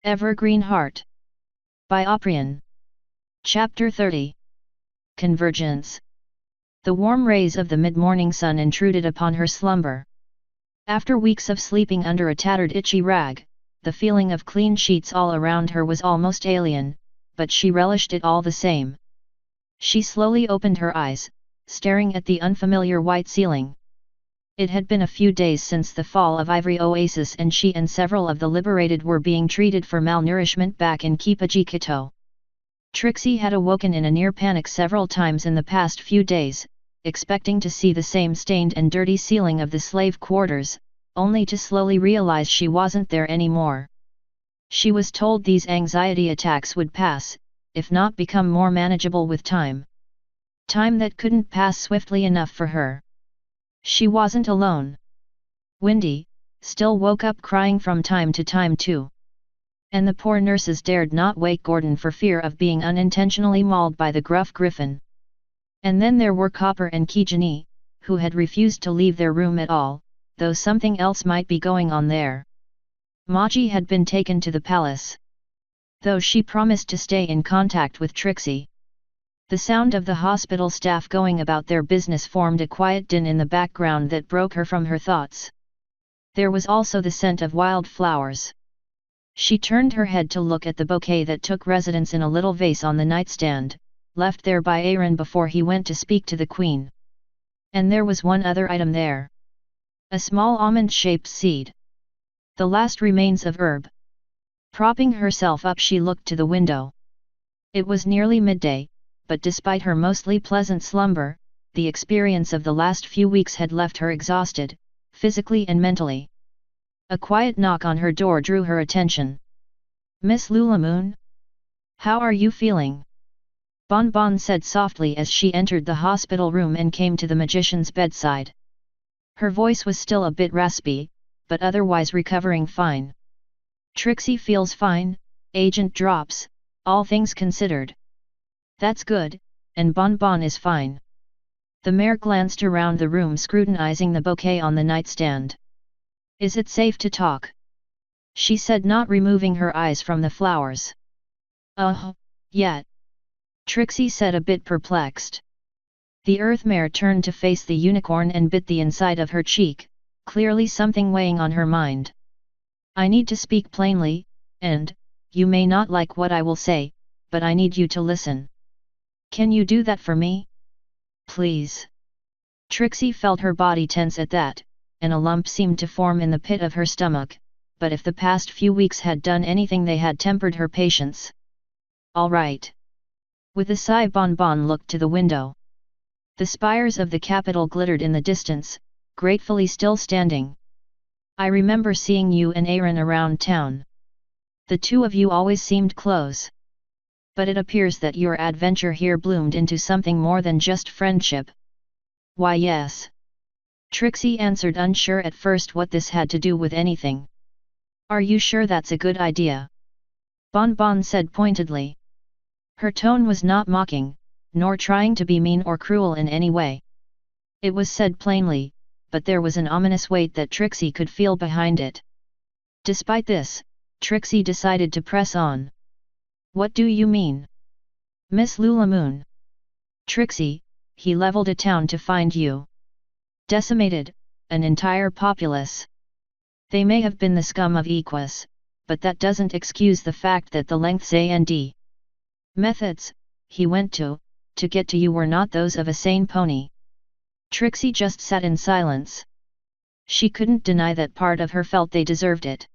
Evergreen Heart. By Oprian. Chapter 30. Convergence. The warm rays of the mid-morning sun intruded upon her slumber. After weeks of sleeping under a tattered itchy rag, the feeling of clean sheets all around her was almost alien, but she relished it all the same. She slowly opened her eyes, staring at the unfamiliar white ceiling. It had been a few days since the fall of Ivory Oasis, and she and several of the liberated were being treated for malnourishment back in Kipajikito. Trixie had awoken in a near panic several times in the past few days, expecting to see the same stained and dirty ceiling of the slave quarters, only to slowly realize she wasn't there anymore. She was told these anxiety attacks would pass, if not become more manageable with time. Time that couldn't pass swiftly enough for her. She wasn't alone. Windy still woke up crying from time to time too. And the poor nurses dared not wake Gordon for fear of being unintentionally mauled by the gruff griffin. And then there were Copper and Kijani, who had refused to leave their room at all, though something else might be going on there. Maji had been taken to the palace, though she promised to stay in contact with Trixie. The sound of the hospital staff going about their business formed a quiet din in the background that broke her from her thoughts. There was also the scent of wild flowers. She turned her head to look at the bouquet that took residence in a little vase on the nightstand, left there by Aaron before he went to speak to the queen. And there was one other item there. A small almond-shaped seed. The last remains of herb. Propping herself up, she looked to the window. It was nearly midday, but despite her mostly pleasant slumber, the experience of the last few weeks had left her exhausted, physically and mentally. A quiet knock on her door drew her attention. "Miss Lulamoon? How are you feeling?" Bonbon said softly as she entered the hospital room and came to the magician's bedside. Her voice was still a bit raspy, but otherwise recovering fine. "Trixie feels fine, Agent Drops, all things considered." "That's good, and Bonbon is fine." The mayor glanced around the room, scrutinizing the bouquet on the nightstand. "Is it safe to talk?" she said, not removing her eyes from the flowers. Yet," Trixie said, a bit perplexed. The Earth Mare turned to face the unicorn and bit the inside of her cheek, clearly something weighing on her mind. "I need to speak plainly, and, you may not like what I will say, but I need you to listen. Can you do that for me? Please?" Trixie felt her body tense at that, and a lump seemed to form in the pit of her stomach, but if the past few weeks had done anything, they had tempered her patience. "All right." With a sigh, Bonbon looked to the window. The spires of the capital glittered in the distance, gratefully still standing. "I remember seeing you and Aaron around town. The two of you always seemed close. But it appears that your adventure here bloomed into something more than just friendship." "Why, yes," Trixie answered, unsure at first what this had to do with anything. "Are you sure that's a good idea?" Bonbon said pointedly. Her tone was not mocking, nor trying to be mean or cruel in any way. It was said plainly, but there was an ominous weight that Trixie could feel behind it. Despite this, Trixie decided to press on. "What do you mean, Miss Lulamoon?" "Trixie, he leveled a town to find you. Decimated, an entire populace. They may have been the scum of Equus, but that doesn't excuse the fact that the lengths and methods he went to get to you were not those of a sane pony." Trixie just sat in silence. She couldn't deny that part of her felt they deserved it.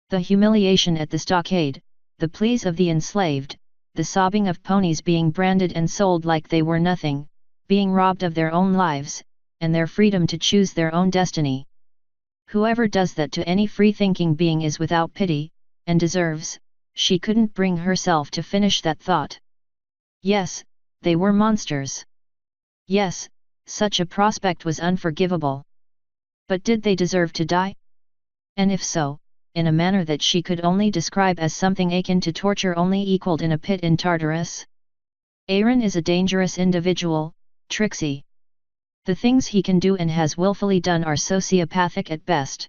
The humiliation at the stockade, the pleas of the enslaved, the sobbing of ponies being branded and sold like they were nothing, being robbed of their own lives, and their freedom to choose their own destiny. Whoever does that to any free-thinking being is without pity, and deserves. She couldn't bring herself to finish that thought. Yes, they were monsters. Yes, such a prospect was unforgivable. But did they deserve to die? And if so, in a manner that she could only describe as something akin to torture only equalled in a pit in Tartarus? Aaron is a dangerous individual, Trixie. The things he can do and has willfully done are sociopathic at best.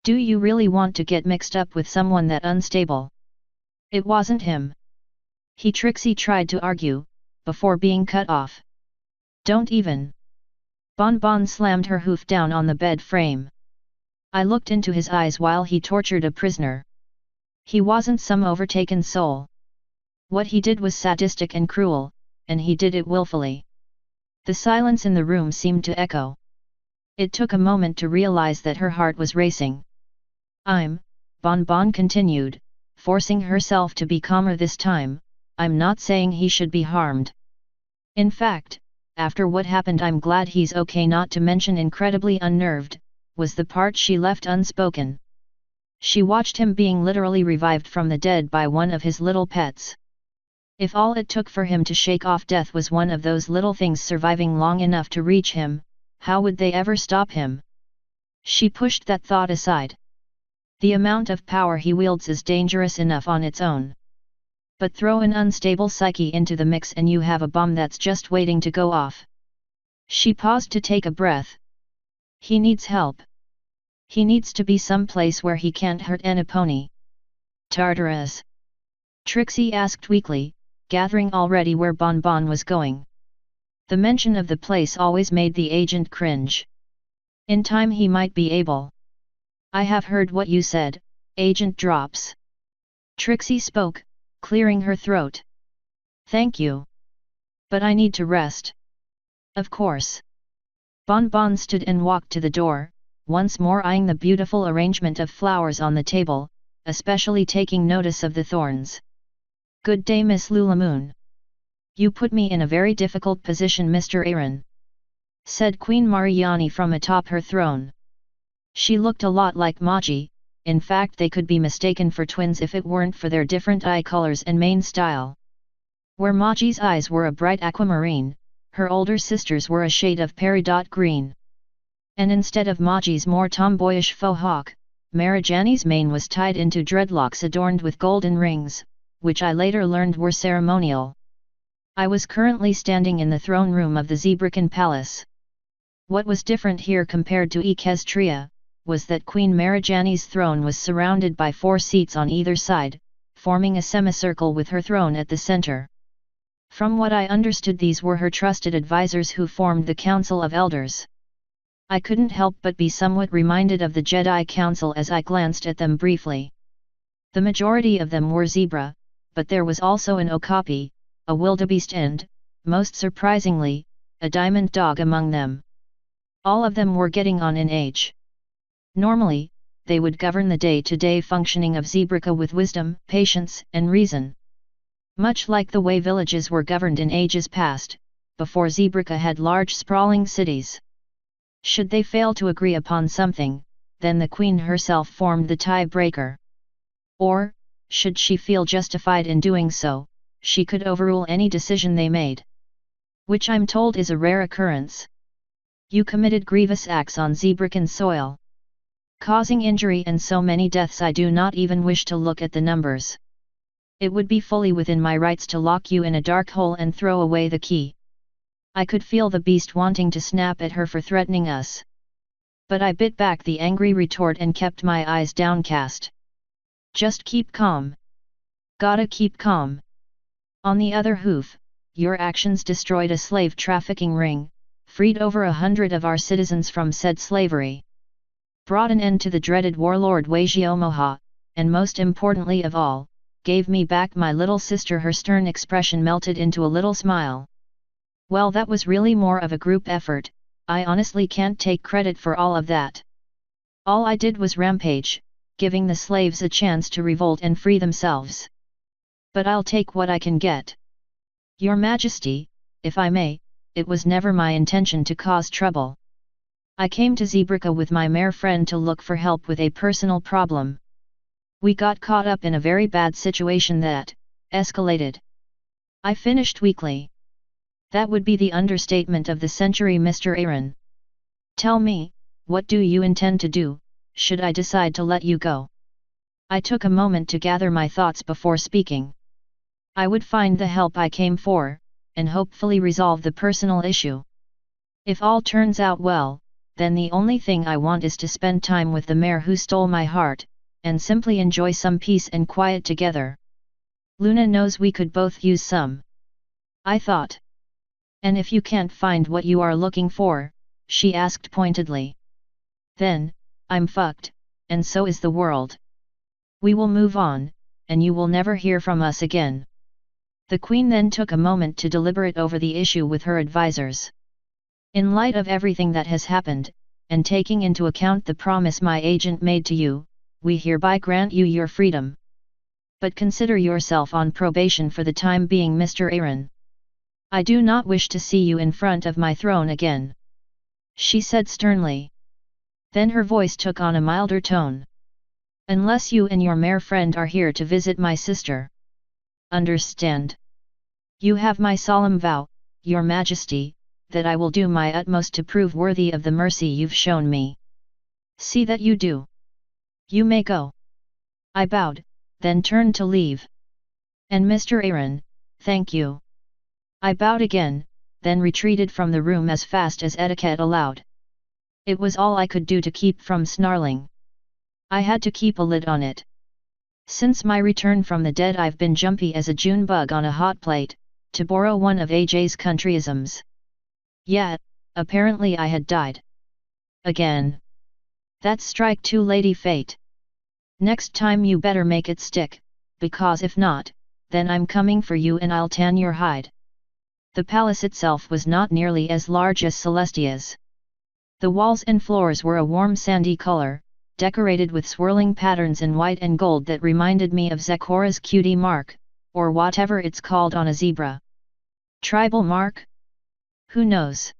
Do you really want to get mixed up with someone that unstable? It wasn't him. Trixie tried to argue, before being cut off. Don't even. Bonbon slammed her hoof down on the bed frame. I looked into his eyes while he tortured a prisoner. He wasn't some overtaken soul. What he did was sadistic and cruel, and he did it willfully. The silence in the room seemed to echo. It took a moment to realize that her heart was racing. Bonbon continued, forcing herself to be calmer this time, I'm not saying he should be harmed. In fact, after what happened I'm glad he's okay. Not to mention incredibly unnerved, was the part she left unspoken. She watched him being literally revived from the dead by one of his little pets. If all it took for him to shake off death was one of those little things surviving long enough to reach him, how would they ever stop him? She pushed that thought aside. The amount of power he wields is dangerous enough on its own. But throw an unstable psyche into the mix and you have a bomb that's just waiting to go off. She paused to take a breath. He needs help. He needs to be someplace where he can't hurt any pony. Tartarus? Trixie asked weakly, gathering already where Bonbon was going. The mention of the place always made the agent cringe. In time he might be able. I have heard what you said, Agent Drops. Trixie spoke, clearing her throat. Thank you. But I need to rest. Of course. Bonbon stood and walked to the door, once more eyeing the beautiful arrangement of flowers on the table, especially taking notice of the thorns. Good day, Miss Lulamoon. You put me in a very difficult position, Mr. Aaron, said Queen Mariani from atop her throne. She looked a lot like Magi, in fact they could be mistaken for twins if it weren't for their different eye colors and mane style. Where Magi's eyes were a bright aquamarine, her older sisters were a shade of peridot green. And instead of Magi's more tomboyish faux hawk, Mariani's mane was tied into dreadlocks adorned with golden rings, which I later learned were ceremonial. I was currently standing in the throne room of the Zebrakin Palace. What was different here compared to Equestria, was that Queen Mariani's throne was surrounded by 4 seats on either side, forming a semicircle with her throne at the center. From what I understood, these were her trusted advisors who formed the Council of Elders. I couldn't help but be somewhat reminded of the Jedi Council as I glanced at them briefly. The majority of them were zebra, but there was also an okapi, a wildebeest and, most surprisingly, a diamond dog among them. All of them were getting on in age. Normally, they would govern the day-to-day functioning of Zebraca with wisdom, patience, and reason. Much like the way villages were governed in ages past, before Zebraca had large sprawling cities. Should they fail to agree upon something, then the Queen herself formed the tie-breaker. Or, should she feel justified in doing so, she could overrule any decision they made. Which I'm told is a rare occurrence. You committed grievous acts on Zebracan soil, causing injury and so many deaths I do not even wish to look at the numbers. It would be fully within my rights to lock you in a dark hole and throw away the key. I could feel the beast wanting to snap at her for threatening us. But I bit back the angry retort and kept my eyes downcast. Just keep calm. Gotta keep calm. On the other hoof, your actions destroyed a slave trafficking ring, freed over 100 of our citizens from said slavery, brought an end to the dreaded warlord Wajiomoha, and most importantly of all, gave me back my little sister. Her stern expression melted into a little smile. Well, that was really more of a group effort. I honestly can't take credit for all of that. All I did was rampage, giving the slaves a chance to revolt and free themselves. But I'll take what I can get. Your Majesty, if I may, it was never my intention to cause trouble. I came to Zebraca with my mare friend to look for help with a personal problem. We got caught up in a very bad situation that escalated. I finished weakly. That would be the understatement of the century, Mr. Aaron. Tell me, what do you intend to do, should I decide to let you go? I took a moment to gather my thoughts before speaking. I would find the help I came for, and hopefully resolve the personal issue. If all turns out well, then the only thing I want is to spend time with the mare who stole my heart, and simply enjoy some peace and quiet together. Luna knows we could both use some. I thought. And if you can't find what you are looking for, she asked pointedly. Then, I'm fucked, and so is the world. We will move on, and you will never hear from us again. The Queen then took a moment to deliberate over the issue with her advisors. In light of everything that has happened, and taking into account the promise my agent made to you, we hereby grant you your freedom. But consider yourself on probation for the time being, Mr. Aaron. I do not wish to see you in front of my throne again, she said sternly. Then her voice took on a milder tone. Unless you and your mare friend are here to visit my sister. Understand? You have my solemn vow, Your Majesty, that I will do my utmost to prove worthy of the mercy you've shown me. See that you do. You may go. I bowed, then turned to leave. And Mr. Aaron, thank you. I bowed again, then retreated from the room as fast as etiquette allowed. It was all I could do to keep from snarling. I had to keep a lid on it. Since my return from the dead I've been jumpy as a June bug on a hot plate, to borrow one of AJ's countryisms. Yeah, apparently I had died. Again. That's strike two, Lady Fate. Next time you better make it stick, because if not, then I'm coming for you and I'll tan your hide. The palace itself was not nearly as large as Celestia's. The walls and floors were a warm sandy color, decorated with swirling patterns in white and gold that reminded me of Zecora's cutie mark, or whatever it's called on a zebra. Tribal mark? Who knows?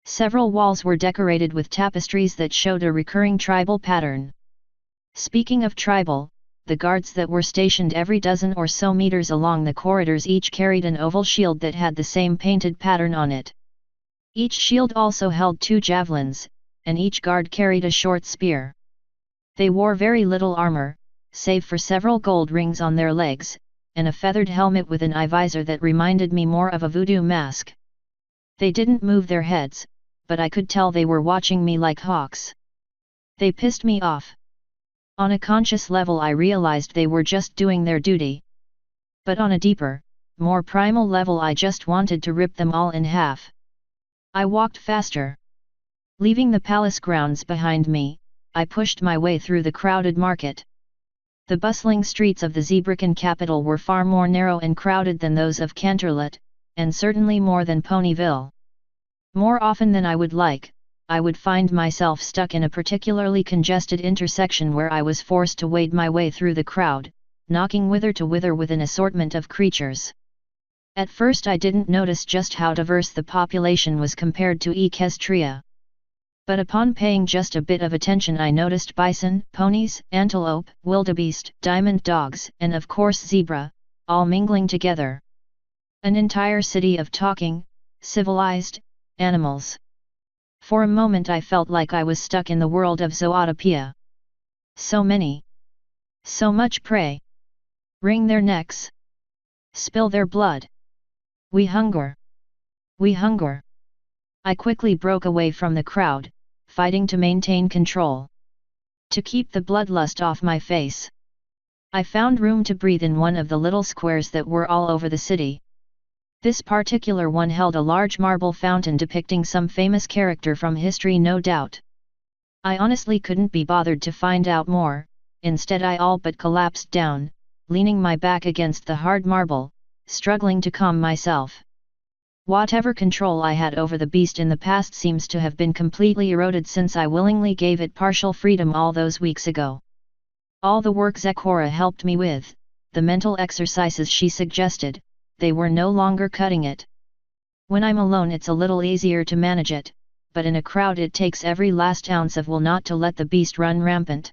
Several walls were decorated with tapestries that showed a recurring tribal pattern. Speaking of tribal, the guards that were stationed every dozen or so meters along the corridors each carried an oval shield that had the same painted pattern on it. Each shield also held 2 javelins, and each guard carried a short spear. They wore very little armor, save for several gold rings on their legs, and a feathered helmet with an eye visor that reminded me more of a voodoo mask. They didn't move their heads, but I could tell they were watching me like hawks. They pissed me off. On a conscious level I realized they were just doing their duty. But on a deeper, more primal level I just wanted to rip them all in half. I walked faster. Leaving the palace grounds behind me, I pushed my way through the crowded market. The bustling streets of the Zebrakan capital were far more narrow and crowded than those of Canterlot, and certainly more than Ponyville. More often than I would like, I would find myself stuck in a particularly congested intersection where I was forced to wade my way through the crowd, knocking wither to wither with an assortment of creatures. At first I didn't notice just how diverse the population was compared to Equestria. But upon paying just a bit of attention I noticed bison, ponies, antelope, wildebeest, diamond dogs, and of course zebra, all mingling together. An entire city of talking, civilized, animals. For a moment I felt like I was stuck in the world of Zootopia. So many. So much prey. Wring their necks. Spill their blood. We hunger. We hunger. I quickly broke away from the crowd, fighting to maintain control. To keep the bloodlust off my face. I found room to breathe in one of the little squares that were all over the city. This particular one held a large marble fountain depicting some famous character from history, no doubt. I honestly couldn't be bothered to find out more, instead I all but collapsed down, leaning my back against the hard marble, struggling to calm myself. Whatever control I had over the beast in the past seems to have been completely eroded since I willingly gave it partial freedom all those weeks ago. All the work Zecora helped me with, the mental exercises she suggested, they were no longer cutting it. When I'm alone it's a little easier to manage it, but in a crowd it takes every last ounce of will not to let the beast run rampant.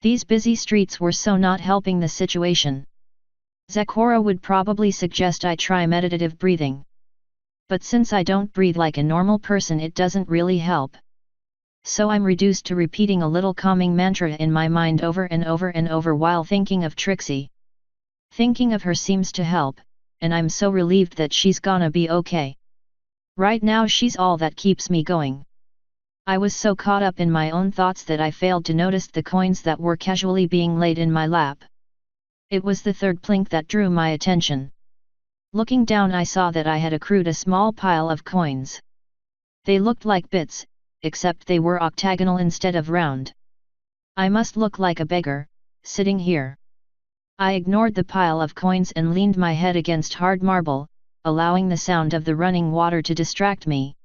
These busy streets were so not helping the situation. Zecora would probably suggest I try meditative breathing. But since I don't breathe like a normal person it doesn't really help. So I'm reduced to repeating a little calming mantra in my mind over and over and over while thinking of Trixie. Thinking of her seems to help, and I'm so relieved that she's gonna be okay. Right now she's all that keeps me going. I was so caught up in my own thoughts that I failed to notice the coins that were casually being laid in my lap. It was the third plink that drew my attention. Looking down, I saw that I had accrued a small pile of coins. They looked like bits, except they were octagonal instead of round. I must look like a beggar, sitting here. I ignored the pile of coins and leaned my head against hard marble, allowing the sound of the running water to distract me.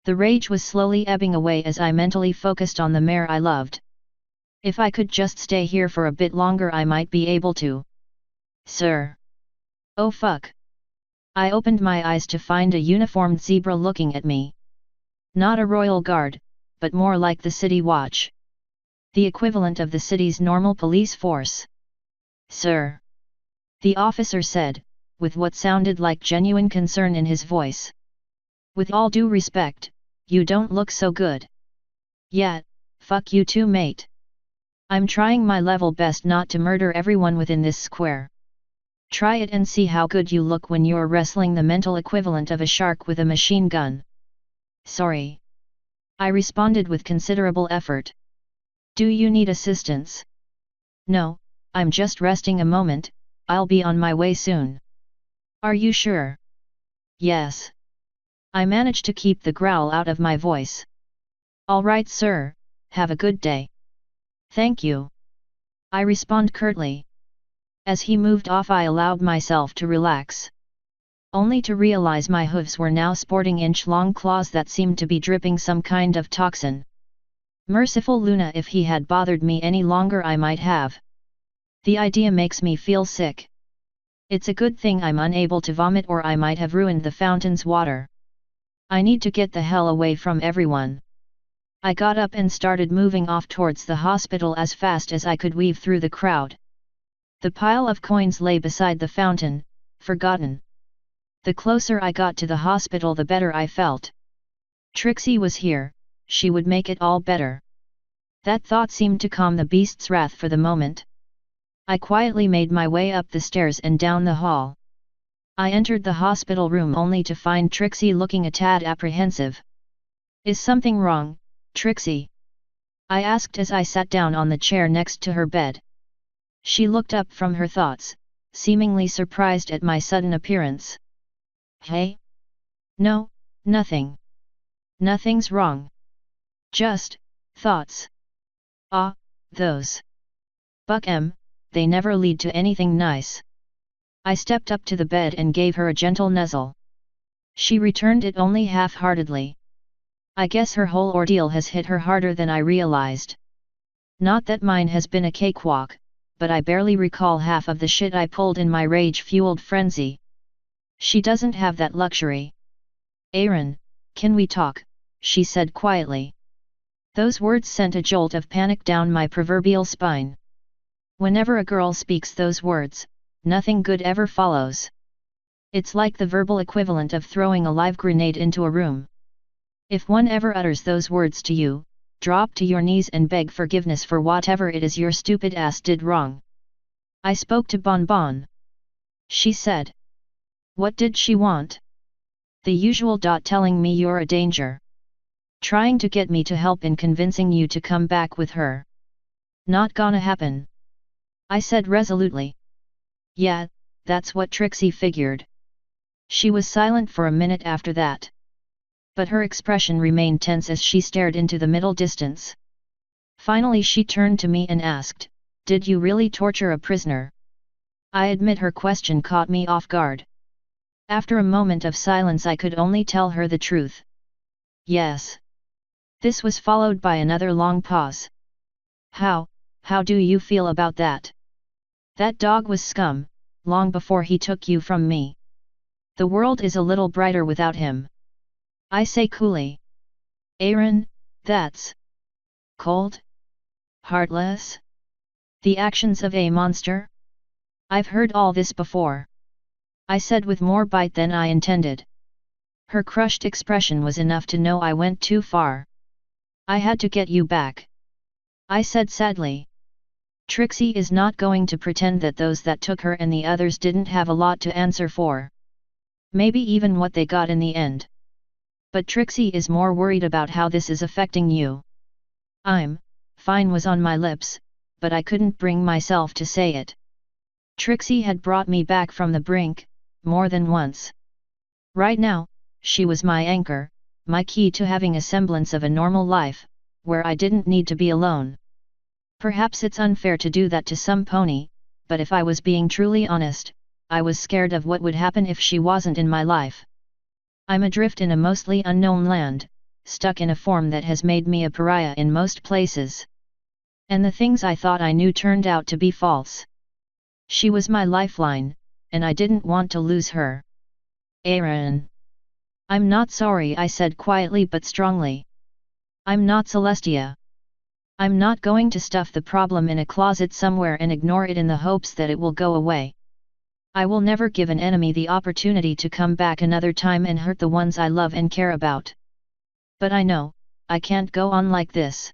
The rage was slowly ebbing away as I mentally focused on the mare I loved. If I could just stay here for a bit longer, I might be able to. Sir. Oh fuck. I opened my eyes to find a uniformed zebra looking at me. Not a royal guard, but more like the city watch. The equivalent of the city's normal police force. Sir. The officer said, with what sounded like genuine concern in his voice. With all due respect, you don't look so good. Yeah, fuck you too, mate. I'm trying my level best not to murder everyone within this square. Try it and see how good you look when you're wrestling the mental equivalent of a shark with a machine gun. Sorry. I responded with considerable effort. Do you need assistance? No, I'm just resting a moment, I'll be on my way soon. Are you sure? Yes. I managed to keep the growl out of my voice. All right, sir, have a good day. Thank you. I respond curtly. As he moved off, I allowed myself to relax. Only to realize my hooves were now sporting inch-long claws that seemed to be dripping some kind of toxin. Merciful Luna, if he had bothered me any longer I might have. The idea makes me feel sick. It's a good thing I'm unable to vomit, or I might have ruined the fountain's water. I need to get the hell away from everyone. I got up and started moving off towards the hospital as fast as I could weave through the crowd. The pile of coins lay beside the fountain, forgotten. The closer I got to the hospital, the better I felt. Trixie was here, she would make it all better. That thought seemed to calm the beast's wrath for the moment. I quietly made my way up the stairs and down the hall. I entered the hospital room only to find Trixie looking a tad apprehensive. Is something wrong, Trixie? I asked as I sat down on the chair next to her bed. She looked up from her thoughts, seemingly surprised at my sudden appearance. Hey? No, nothing. Nothing's wrong. Just thoughts. Ah, those. Buck 'em, they never lead to anything nice. I stepped up to the bed and gave her a gentle nuzzle. She returned it only half-heartedly. I guess her whole ordeal has hit her harder than I realized. Not that mine has been a cakewalk, but I barely recall half of the shit I pulled in my rage-fueled frenzy. She doesn't have that luxury. Aaron, can we talk? She said quietly. Those words sent a jolt of panic down my proverbial spine. Whenever a girl speaks those words, nothing good ever follows. It's like the verbal equivalent of throwing a live grenade into a room. If one ever utters those words to you, drop to your knees and beg forgiveness for whatever it is your stupid ass did wrong. I spoke to Bonbon. She said. What did she want? The usual. Telling me you're a danger. Trying to get me to help in convincing you to come back with her. Not gonna happen. I said resolutely. Yeah, that's what Trixie figured. She was silent for a minute after that. But her expression remained tense as she stared into the middle distance. Finally she turned to me and asked, "Did you really torture a prisoner?" I admit her question caught me off guard. After a moment of silence I could only tell her the truth. Yes. This was followed by another long pause. How do you feel about that? That dog was scum, long before he took you from me. The world is a little brighter without him. I say coolly. Aaron, that's cold? Heartless? The actions of a monster? I've heard all this before. I said with more bite than I intended. Her crushed expression was enough to know I went too far. I had to get you back. I said sadly. Trixie is not going to pretend that those that took her and the others didn't have a lot to answer for. Maybe even what they got in the end. But Trixie is more worried about how this is affecting you. I'm fine was on my lips, but I couldn't bring myself to say it. Trixie had brought me back from the brink, more than once. Right now, she was my anchor, my key to having a semblance of a normal life, where I didn't need to be alone. Perhaps it's unfair to do that to some pony, but if I was being truly honest, I was scared of what would happen if she wasn't in my life. I'm adrift in a mostly unknown land, stuck in a form that has made me a pariah in most places. And the things I thought I knew turned out to be false. She was my lifeline, and I didn't want to lose her. Aaron. I'm not sorry, I said quietly but strongly. I'm not Celestia. I'm not going to stuff the problem in a closet somewhere and ignore it in the hopes that it will go away. I will never give an enemy the opportunity to come back another time and hurt the ones I love and care about. But I know, I can't go on like this.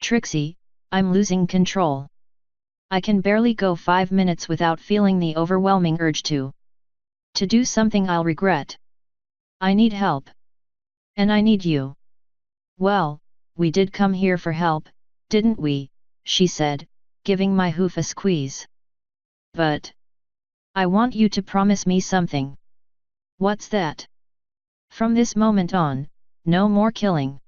Trixie, I'm losing control. I can barely go 5 minutes without feeling the overwhelming urge to do something I'll regret. I need help. And I need you. Well, we did come here for help, didn't we? She said, giving my hoof a squeeze. But I want you to promise me something. What's that? From this moment on, no more killing.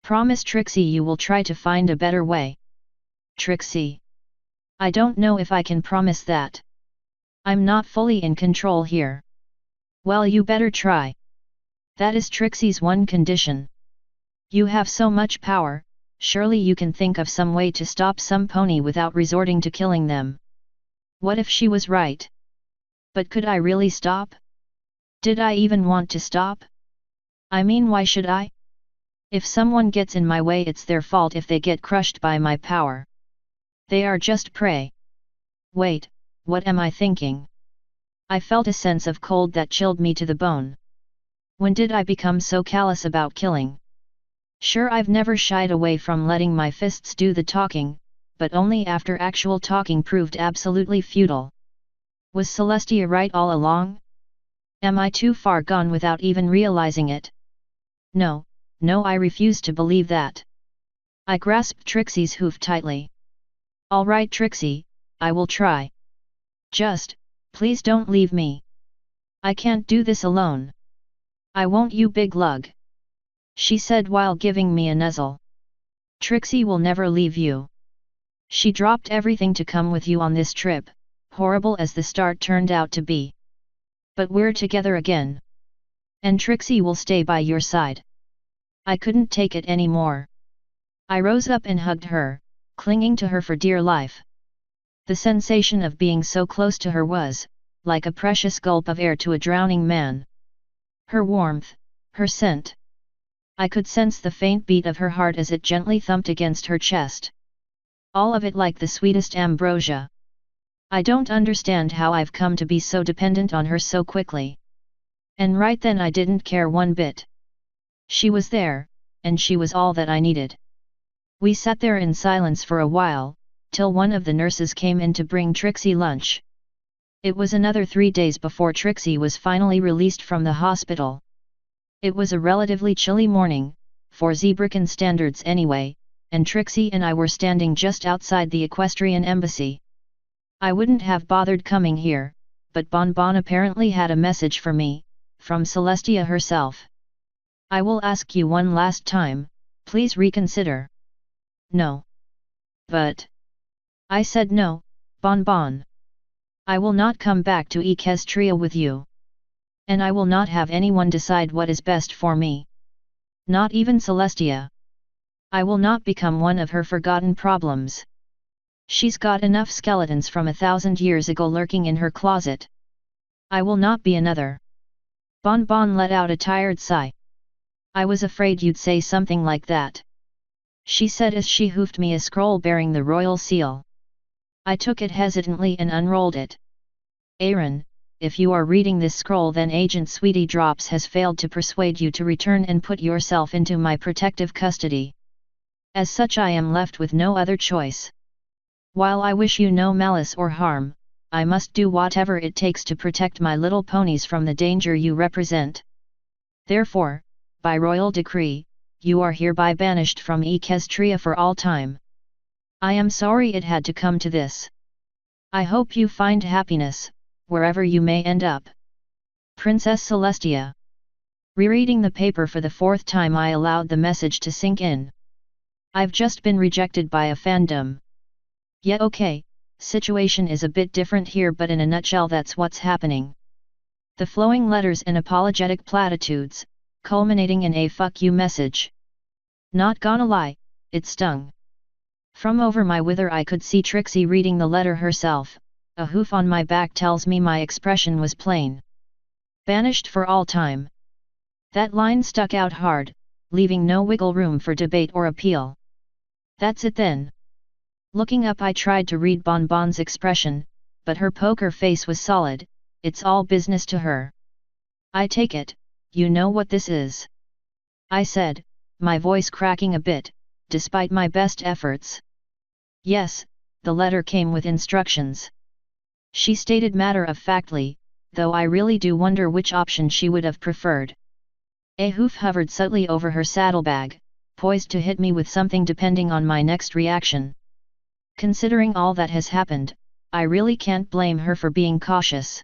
Promise Trixie you will try to find a better way. Trixie. I don't know if I can promise that. I'm not fully in control here. Well, you better try. That is Trixie's one condition. You have so much power, surely you can think of some way to stop some pony without resorting to killing them. What if she was right? But could I really stop? Did I even want to stop? I mean, why should I? If someone gets in my way, it's their fault if they get crushed by my power. They are just prey. Wait, what am I thinking? I felt a sense of cold that chilled me to the bone. When did I become so callous about killing? Sure, I've never shied away from letting my fists do the talking, but only after actual talking proved absolutely futile. Was Celestia right all along? Am I too far gone without even realizing it? No, I refuse to believe that. I grasped Trixie's hoof tightly. All right, Trixie, I will try. Just, please don't leave me. I can't do this alone. I won't, you big lug. She said while giving me a nuzzle. Trixie will never leave you. She dropped everything to come with you on this trip, horrible as the start turned out to be. But we're together again. And Trixie will stay by your side. I couldn't take it anymore. I rose up and hugged her, clinging to her for dear life. The sensation of being so close to her was, like a precious gulp of air to a drowning man. Her warmth, her scent. I could sense the faint beat of her heart as it gently thumped against her chest. All of it like the sweetest ambrosia. I don't understand how I've come to be so dependent on her so quickly. And right then I didn't care one bit. She was there, and she was all that I needed. We sat there in silence for a while, till one of the nurses came in to bring Trixie lunch. It was another 3 days before Trixie was finally released from the hospital. It was a relatively chilly morning, for Zebrakin standards anyway, and Trixie and I were standing just outside the Equestrian embassy. I wouldn't have bothered coming here, but Bonbon apparently had a message for me, from Celestia herself. I will ask you one last time, please reconsider. No. But I said no, Bonbon. I will not come back to Equestria with you. And I will not have anyone decide what is best for me. Not even Celestia. I will not become one of her forgotten problems. She's got enough skeletons from 1,000 years ago lurking in her closet. I will not be another. Bonbon let out a tired sigh. I was afraid you'd say something like that. She said as she hoofed me a scroll bearing the royal seal. I took it hesitantly and unrolled it. Aaron, if you are reading this scroll, then Agent Sweetie Drops has failed to persuade you to return and put yourself into my protective custody. As such, I am left with no other choice. While I wish you no malice or harm, I must do whatever it takes to protect my little ponies from the danger you represent. Therefore, by royal decree, you are hereby banished from Equestria for all time. I am sorry it had to come to this. I hope you find happiness, wherever you may end up. Princess Celestia. Rereading the paper for the fourth time, I allowed the message to sink in. I've just been rejected by a fandom. Yeah, okay, situation is a bit different here, but in a nutshell that's what's happening. The flowing letters and apologetic platitudes, culminating in a fuck you message. Not gonna lie, it stung. From over my wither I could see Trixie reading the letter herself. A hoof on my back tells me my expression was plain. Banished for all time. That line stuck out hard, leaving no wiggle room for debate or appeal. That's it then. Looking up, I tried to read Bonbon's expression, but her poker face was solid. It's all business to her. I take it, you know what this is. I said, my voice cracking a bit, despite my best efforts. Yes, the letter came with instructions. She stated matter-of-factly, though I really do wonder which option she would have preferred. A hoof hovered subtly over her saddlebag, poised to hit me with something depending on my next reaction. Considering all that has happened, I really can't blame her for being cautious.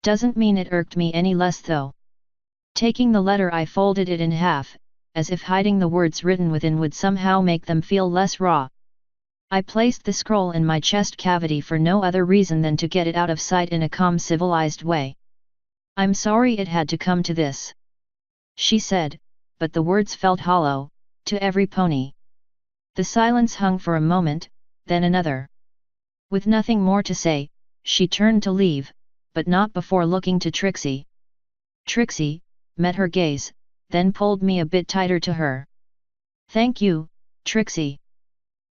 Doesn't mean it irked me any less though. Taking the letter, I folded it in half, as if hiding the words written within would somehow make them feel less raw. I placed the scroll in my chest cavity for no other reason than to get it out of sight in a calm, civilized way. I'm sorry it had to come to this, she said, but the words felt hollow, to every pony. The silence hung for a moment, then another. With nothing more to say, she turned to leave, but not before looking to Trixie. Trixie met her gaze, then pulled me a bit tighter to her. Thank you, Trixie.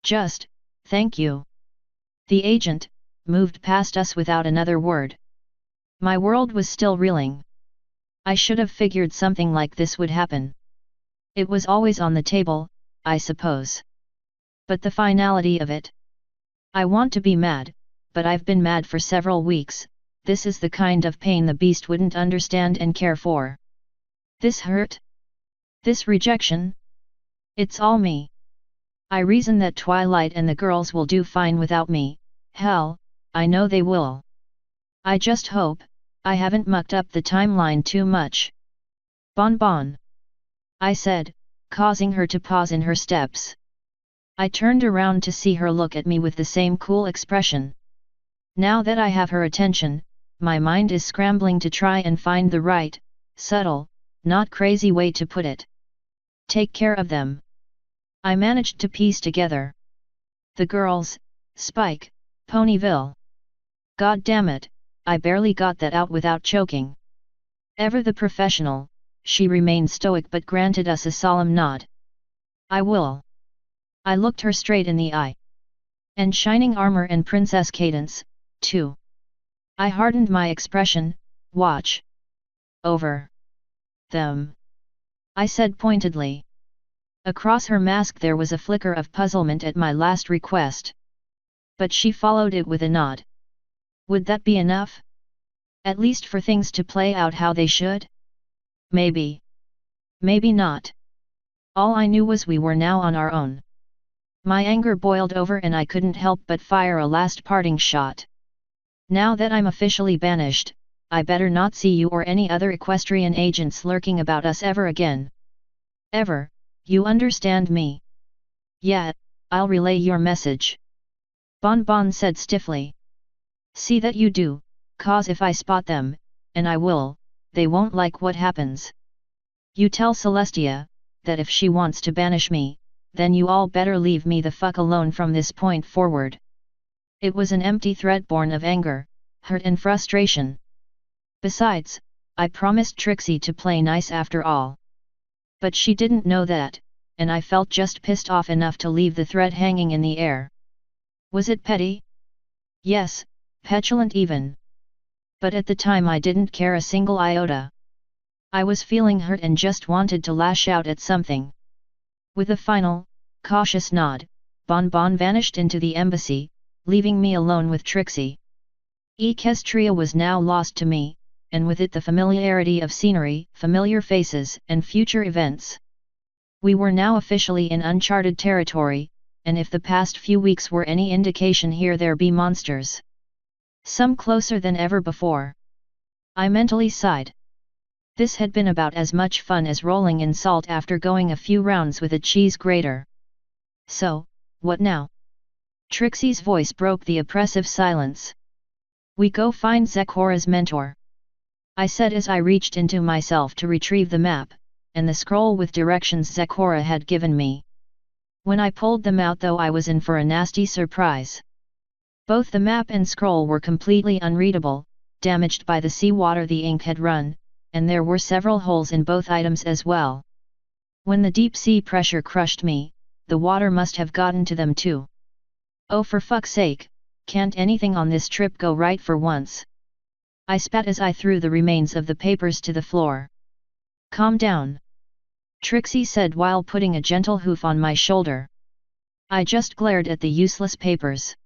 Just, thank you. The agent moved past us without another word. My world was still reeling. I should have figured something like this would happen. It was always on the table, I suppose. But the finality of it. I want to be mad, but I've been mad for several weeks. This is the kind of pain the beast wouldn't understand and care for. This hurt? This rejection? It's all me. I reason that Twilight and the girls will do fine without me. Hell, I know they will. I just hope I haven't mucked up the timeline too much. Bonbon, I said, causing her to pause in her steps. I turned around to see her look at me with the same cool expression. Now that I have her attention, my mind is scrambling to try and find the right, subtle, not crazy way to put it. Take care of them. I managed to piece together. The girls, Spike, Ponyville. God damn it, I barely got that out without choking. Ever the professional, she remained stoic but granted us a solemn nod. I will. I looked her straight in the eye. And shining armor and princess cadence, too. I hardened my expression. Watch over them, I said pointedly. Across her mask there was a flicker of puzzlement at my last request. But she followed it with a nod. Would that be enough? At least for things to play out how they should? Maybe. Maybe not. All I knew was we were now on our own. My anger boiled over and I couldn't help but fire a last parting shot. Now that I'm officially banished, I better not see you or any other Equestrian agents lurking about us ever again. Ever, you understand me? Yeah, I'll relay your message. Bonbon said stiffly. See that you do, cause if I spot them, and I will, they won't like what happens. You tell Celestia, that if she wants to banish me, then you all better leave me the fuck alone from this point forward. It was an empty threat born of anger, hurt and frustration. Besides, I promised Trixie to play nice after all. But she didn't know that, and I felt just pissed off enough to leave the threat hanging in the air. Was it petty? Yes, petulant even. But at the time I didn't care a single iota. I was feeling hurt and just wanted to lash out at something. With a final, cautious nod, Bonbon vanished into the embassy, leaving me alone with Trixie. Equestria was now lost to me, and with it the familiarity of scenery, familiar faces, and future events. We were now officially in uncharted territory, and if the past few weeks were any indication, here there be monsters. Some closer than ever before. I mentally sighed. This had been about as much fun as rolling in salt after going a few rounds with a cheese grater. So, what now? Trixie's voice broke the oppressive silence. We go find Zecora's mentor. I said as I reached into myself to retrieve the map, and the scroll with directions Zecora had given me. When I pulled them out though, I was in for a nasty surprise. Both the map and scroll were completely unreadable, damaged by the seawater the ink had run, and there were several holes in both items as well. When the deep sea pressure crushed me, the water must have gotten to them too. Oh, for fuck's sake, can't anything on this trip go right for once? I spat as I threw the remains of the papers to the floor. Calm down, Trixie said while putting a gentle hoof on my shoulder. I just glared at the useless papers.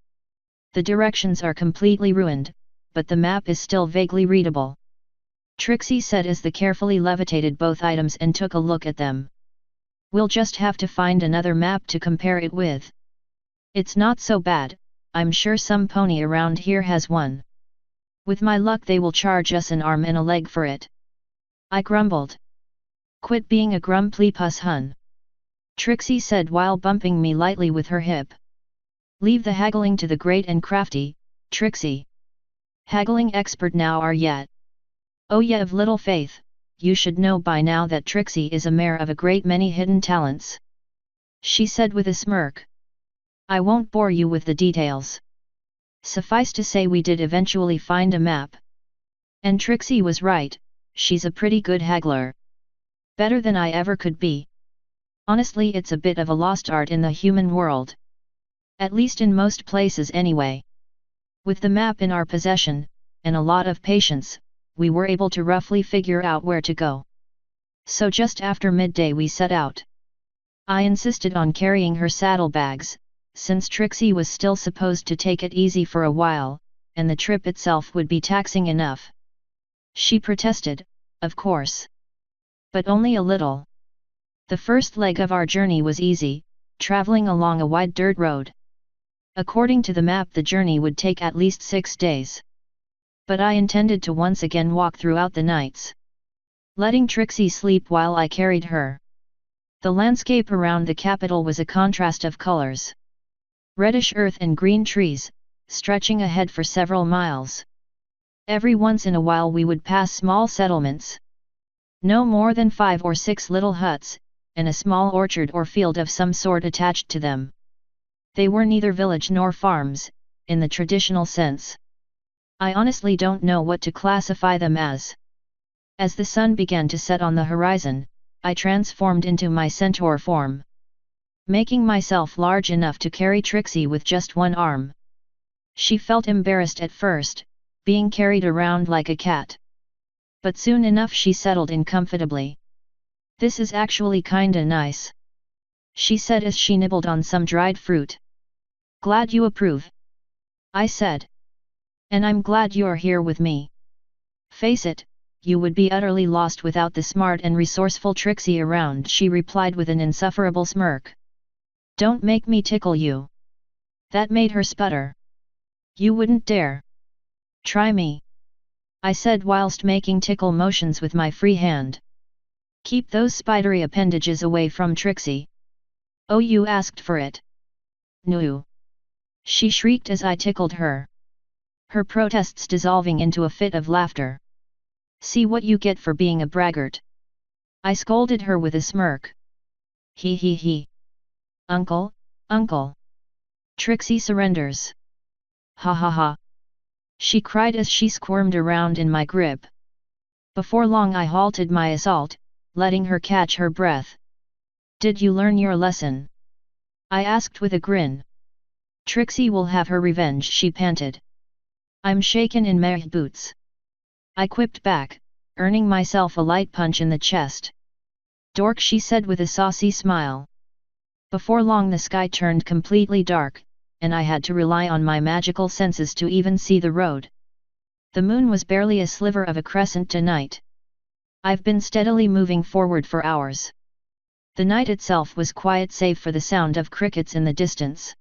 The directions are completely ruined, but the map is still vaguely readable, Trixie said as the carefully levitated both items and took a look at them. We'll just have to find another map to compare it with. It's not so bad, I'm sure some pony around here has one. With my luck they will charge us an arm and a leg for it. I grumbled. Quit being a grumpy puss, hun, Trixie said while bumping me lightly with her hip. Leave the haggling to the great and crafty, Trixie. Haggling expert now are yet. Oh yeah, of little faith, you should know by now that Trixie is a mare of a great many hidden talents, she said with a smirk. I won't bore you with the details. Suffice to say we did eventually find a map. And Trixie was right, she's a pretty good haggler. Better than I ever could be. Honestly, it's a bit of a lost art in the human world. At least in most places anyway. With the map in our possession, and a lot of patience, we were able to roughly figure out where to go. So just after midday we set out. I insisted on carrying her saddlebags, since Trixie was still supposed to take it easy for a while, and the trip itself would be taxing enough. She protested, of course. But only a little. The first leg of our journey was easy, traveling along a wide dirt road. According to the map the journey would take at least 6 days. But I intended to once again walk throughout the nights, letting Trixie sleep while I carried her. The landscape around the capital was a contrast of colors. Reddish earth and green trees, stretching ahead for several miles. Every once in a while we would pass small settlements. No more than 5 or 6 little huts, and a small orchard or field of some sort attached to them. They were neither village nor farms, in the traditional sense. I honestly don't know what to classify them as. As the sun began to set on the horizon, I transformed into my centaur form, making myself large enough to carry Trixie with just one arm. She felt embarrassed at first, being carried around like a cat. But soon enough she settled in comfortably. This is actually kinda nice, she said as she nibbled on some dried fruit. Glad you approve, I said. And I'm glad you're here with me. Face it, you would be utterly lost without the smart and resourceful Trixie around, she replied with an insufferable smirk. Don't make me tickle you. That made her sputter. You wouldn't dare. Try me, I said whilst making tickle motions with my free hand. Keep those spidery appendages away from Trixie. Oh, you asked for it. No, she shrieked as I tickled her, her protests dissolving into a fit of laughter. See what you get for being a braggart, I scolded her with a smirk. He he he. Uncle, uncle. Trixie surrenders. Ha ha ha. She cried as she squirmed around in my grip. Before long I halted my assault, letting her catch her breath. Did you learn your lesson? I asked with a grin. Trixie will have her revenge, she panted. I'm shaken in my boots, I quipped back, earning myself a light punch in the chest. Dork, she said with a saucy smile. Before long the sky turned completely dark, and I had to rely on my magical senses to even see the road. The moon was barely a sliver of a crescent tonight. I've been steadily moving forward for hours. The night itself was quiet save for the sound of crickets in the distance.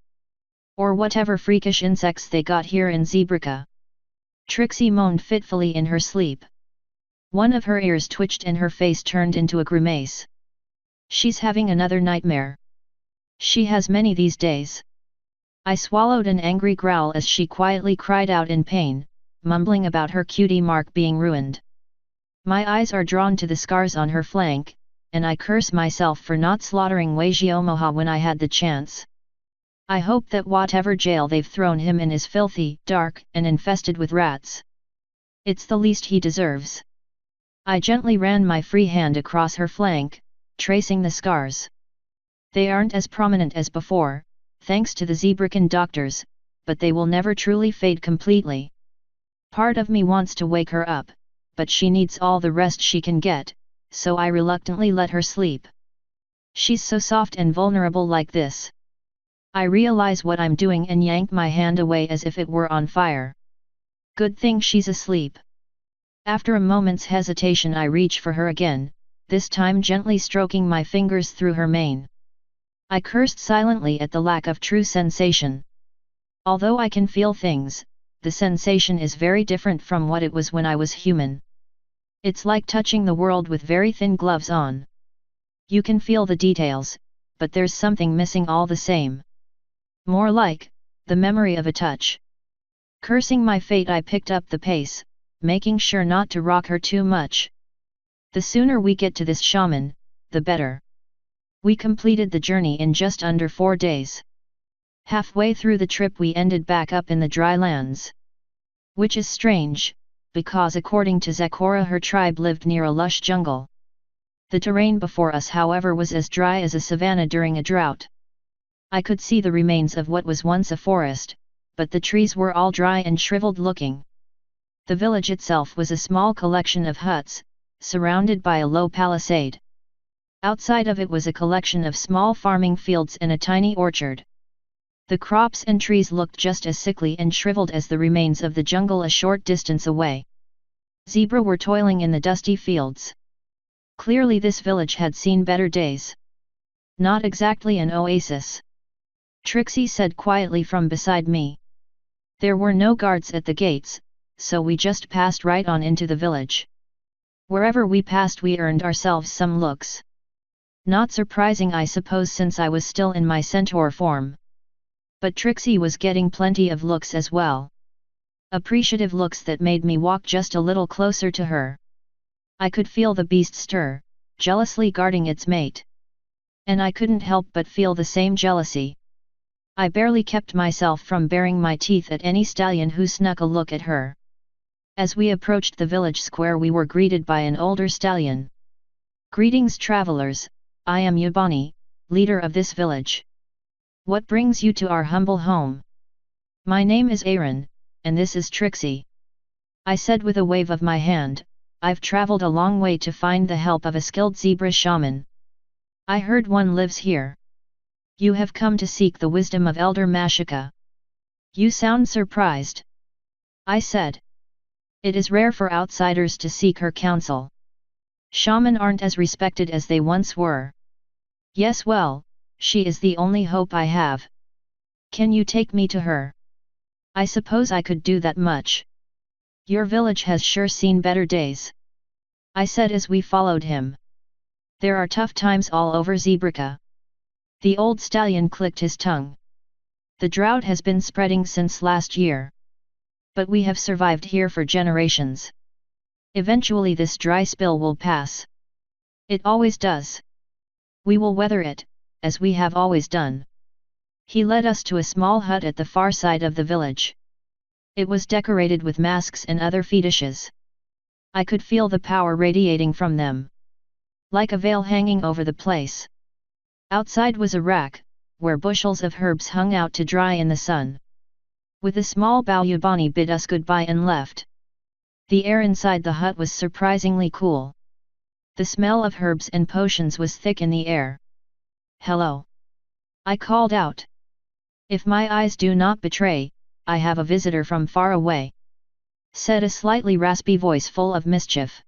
Or whatever freakish insects they got here in Zebrica. Trixie moaned fitfully in her sleep. One of her ears twitched and her face turned into a grimace. She's having another nightmare. She has many these days. I swallowed an angry growl as she quietly cried out in pain, mumbling about her cutie mark being ruined. My eyes are drawn to the scars on her flank, and I curse myself for not slaughtering Wajiomoha when I had the chance. I hope that whatever jail they've thrown him in is filthy, dark, and infested with rats. It's the least he deserves. I gently ran my free hand across her flank, tracing the scars. They aren't as prominent as before, thanks to the Zebrican doctors, but they will never truly fade completely. Part of me wants to wake her up, but she needs all the rest she can get, so I reluctantly let her sleep. She's so soft and vulnerable like this. I realize what I'm doing and yank my hand away as if it were on fire. Good thing she's asleep. After a moment's hesitation I reach for her again, this time gently stroking my fingers through her mane. I cursed silently at the lack of true sensation. Although I can feel things, the sensation is very different from what it was when I was human. It's like touching the world with very thin gloves on. You can feel the details, but there's something missing all the same. More like, the memory of a touch. Cursing my fate I picked up the pace, making sure not to rock her too much. The sooner we get to this shaman, the better. We completed the journey in just under 4 days. Halfway through the trip we ended back up in the dry lands. Which is strange, because according to Zakora her tribe lived near a lush jungle. The terrain before us however was as dry as a savanna during a drought. I could see the remains of what was once a forest, but the trees were all dry and shriveled looking. The village itself was a small collection of huts, surrounded by a low palisade. Outside of it was a collection of small farming fields and a tiny orchard. The crops and trees looked just as sickly and shriveled as the remains of the jungle a short distance away. Zebra were toiling in the dusty fields. Clearly this village had seen better days. Not exactly an oasis. Trixie said quietly from beside me. There were no guards at the gates, so we just passed right on into the village. Wherever we passed we earned ourselves some looks. Not surprising I suppose since I was still in my centaur form. But Trixie was getting plenty of looks as well. Appreciative looks that made me walk just a little closer to her. I could feel the beast stir, jealously guarding its mate. And I couldn't help but feel the same jealousy. I barely kept myself from baring my teeth at any stallion who snuck a look at her. As we approached the village square we were greeted by an older stallion. Greetings travelers, I am Yabani, leader of this village. What brings you to our humble home? My name is Aaron, and this is Trixie. I said with a wave of my hand, I've traveled a long way to find the help of a skilled zebra shaman. I heard one lives here. You have come to seek the wisdom of Elder Magica. You sound surprised. I said. It is rare for outsiders to seek her counsel. Shaman aren't as respected as they once were. Yes well, she is the only hope I have. Can you take me to her? I suppose I could do that much. Your village has sure seen better days. I said as we followed him. There are tough times all over Zebrica. The old stallion clicked his tongue. The drought has been spreading since last year. But we have survived here for generations. Eventually this dry spell will pass. It always does. We will weather it, as we have always done. He led us to a small hut at the far side of the village. It was decorated with masks and other fetishes. I could feel the power radiating from them. Like a veil hanging over the place. Outside was a rack, where bushels of herbs hung out to dry in the sun. With a small bow Yabani bid us goodbye and left. The air inside the hut was surprisingly cool. The smell of herbs and potions was thick in the air. Hello! I called out. If my eyes do not betray, I have a visitor from far away. said a slightly raspy voice full of mischief.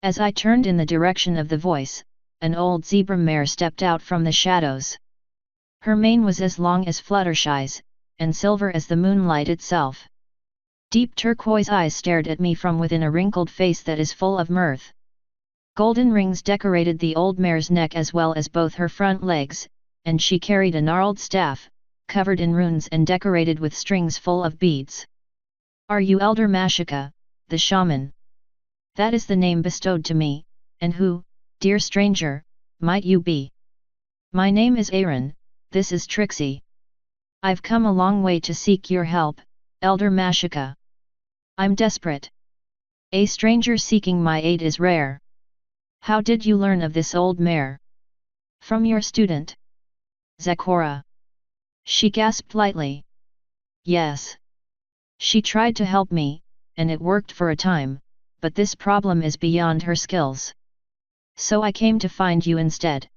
As I turned in the direction of the voice, an old zebra mare stepped out from the shadows. Her mane was as long as Fluttershy's, and silver as the moonlight itself. Deep turquoise eyes stared at me from within a wrinkled face that is full of mirth. Golden rings decorated the old mare's neck as well as both her front legs, and she carried a gnarled staff, covered in runes and decorated with strings full of beads. "Are you Elder Magica, the shaman?" "That is the name bestowed to me, and who, dear stranger, might you be?" "My name is Aaron, this is Trixie. I've come a long way to seek your help, Elder Magica. I'm desperate. A stranger seeking my aid is rare." "How did you learn of this old mare?" "From your student, Zecora." She gasped lightly. "Yes. She tried to help me, and it worked for a time, but this problem is beyond her skills. So I came to find you instead.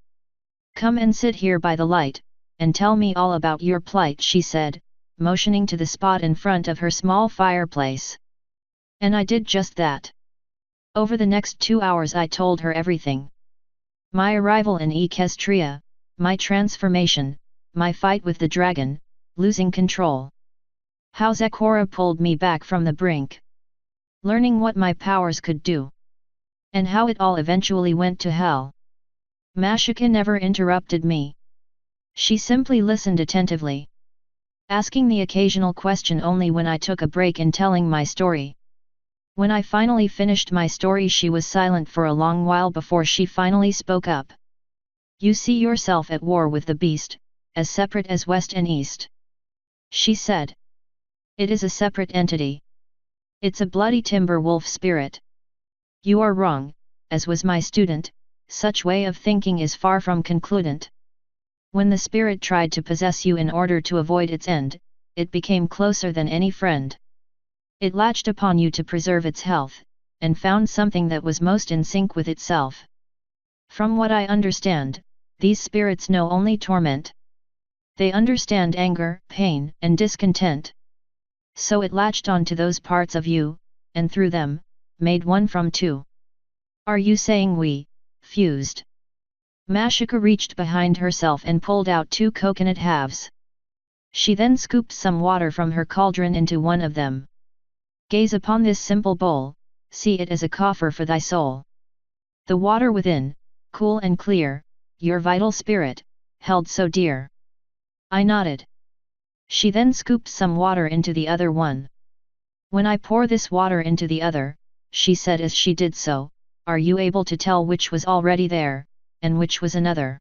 Come and sit here by the light, and tell me all about your plight," she said, motioning to the spot in front of her small fireplace. And I did just that. Over the next 2 hours I told her everything. My arrival in Equestria, my transformation, my fight with the dragon, losing control. How Zecora pulled me back from the brink. Learning what my powers could do. And how it all eventually went to hell. Magica never interrupted me. She simply listened attentively, asking the occasional question only when I took a break in telling my story. When I finally finished my story, she was silent for a long while before she finally spoke up. "You see yourself at war with the beast, as separate as West and East," she said. "It is a separate entity. It's a bloody timber wolf spirit. You are wrong, as was my student, such way of thinking is far from concludent. When the spirit tried to possess you in order to avoid its end, it became closer than any friend. It latched upon you to preserve its health, and found something that was most in sync with itself. From what I understand, these spirits know only torment. They understand anger, pain, and discontent. So it latched onto those parts of you, and through them, made one from two." "Are you saying we fused?" Magica reached behind herself and pulled out 2 coconut halves. She then scooped some water from her cauldron into one of them. "Gaze upon this simple bowl, see it as a coffer for thy soul. The water within, cool and clear, your vital spirit, held so dear." I nodded. She then scooped some water into the other one. "When I pour this water into the other," she said as she did so, "are you able to tell which was already there, and which was another?"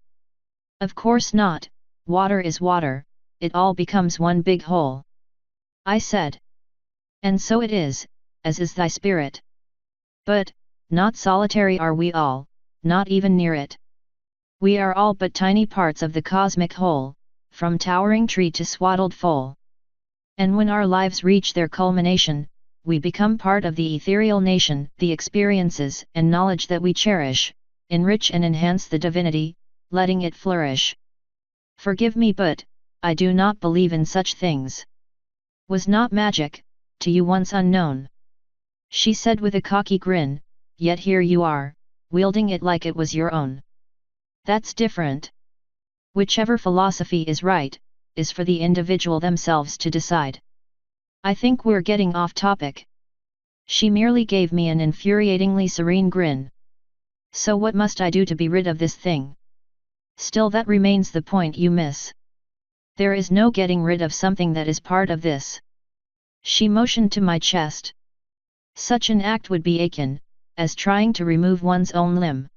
"Of course not, water is water, it all becomes one big whole," I said. "And so it is, as is thy spirit. But, not solitary are we all, not even near it. We are all but tiny parts of the cosmic whole, from towering tree to swaddled foal. And when our lives reach their culmination, we become part of the ethereal nation. The experiences and knowledge that we cherish, enrich and enhance the divinity, letting it flourish. Forgive me, but I do not believe in such things. Was not magic, to you once unknown?" she said with a cocky grin, "yet here you are, wielding it like it was your own. That's different. Whichever philosophy is right, is for the individual themselves to decide. I think we're getting off topic." She merely gave me an infuriatingly serene grin. "So what must I do to be rid of this thing?" "Still, that remains the point you miss. There is no getting rid of something that is part of this." She motioned to my chest. "Such an act would be akin, as trying to remove one's own limb.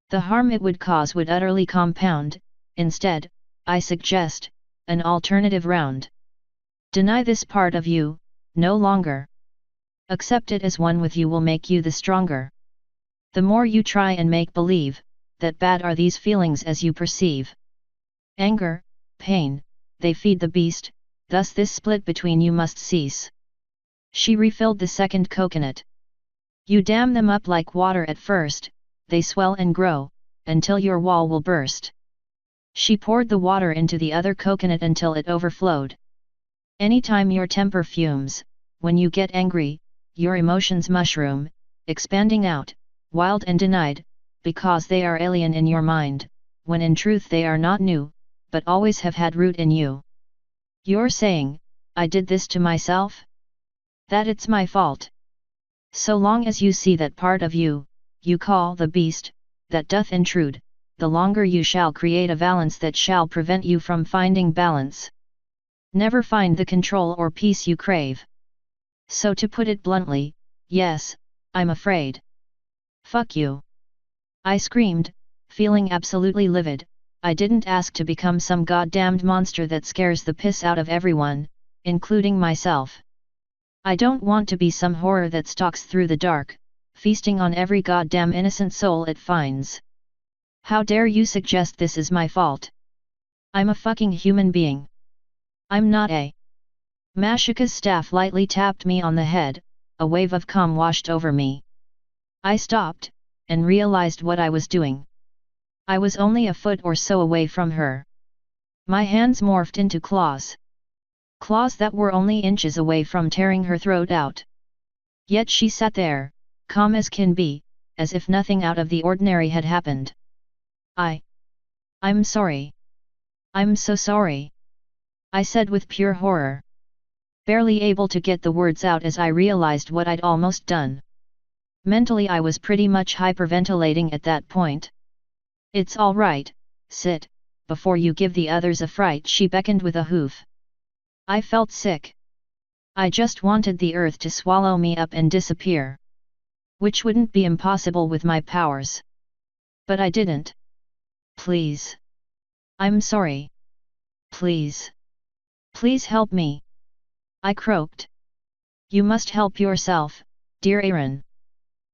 The harm it would cause would utterly compound. Instead, I suggest an alternative round. Deny this part of you, no longer. Accept it as one with you will make you the stronger. The more you try and make believe, that bad are these feelings as you perceive. Anger, pain, they feed the beast, thus this split between you must cease." She refilled the second coconut. "You dam them up like water at first, they swell and grow, until your wall will burst." She poured the water into the other coconut until it overflowed. "Anytime your temper fumes, when you get angry, your emotions mushroom, expanding out, wild and denied, because they are alien in your mind, when in truth they are not new, but always have had root in you. You're saying, I did this to myself? That it's my fault. So long as you see that part of you, you call the beast, that doth intrude, the longer you shall create a valance that shall prevent you from finding balance. Never find the control or peace you crave. So to put it bluntly, yes, I'm afraid. Fuck you. I screamed, feeling absolutely livid. I didn't ask to become some goddamned monster that scares the piss out of everyone, including myself. I don't want to be some horror that stalks through the dark, feasting on every goddamn innocent soul it finds. How dare you suggest this is my fault? I'm a fucking human being. I'm not a... Magica's staff lightly tapped me on the head, a wave of calm washed over me. I stopped, and realized what I was doing. I was only a foot or so away from her. My hands morphed into claws. Claws that were only inches away from tearing her throat out. Yet she sat there, calm as can be, as if nothing out of the ordinary had happened. I'm sorry. I'm so sorry. I said with pure horror. Barely able to get the words out as I realized what I'd almost done. Mentally I was pretty much hyperventilating at that point. It's all right, sit, before you give the others a fright, she beckoned with a hoof. I felt sick. I just wanted the earth to swallow me up and disappear. Which wouldn't be impossible with my powers. But I didn't. Please. I'm sorry. Please. Please help me. I croaked. You must help yourself, dear Aaron.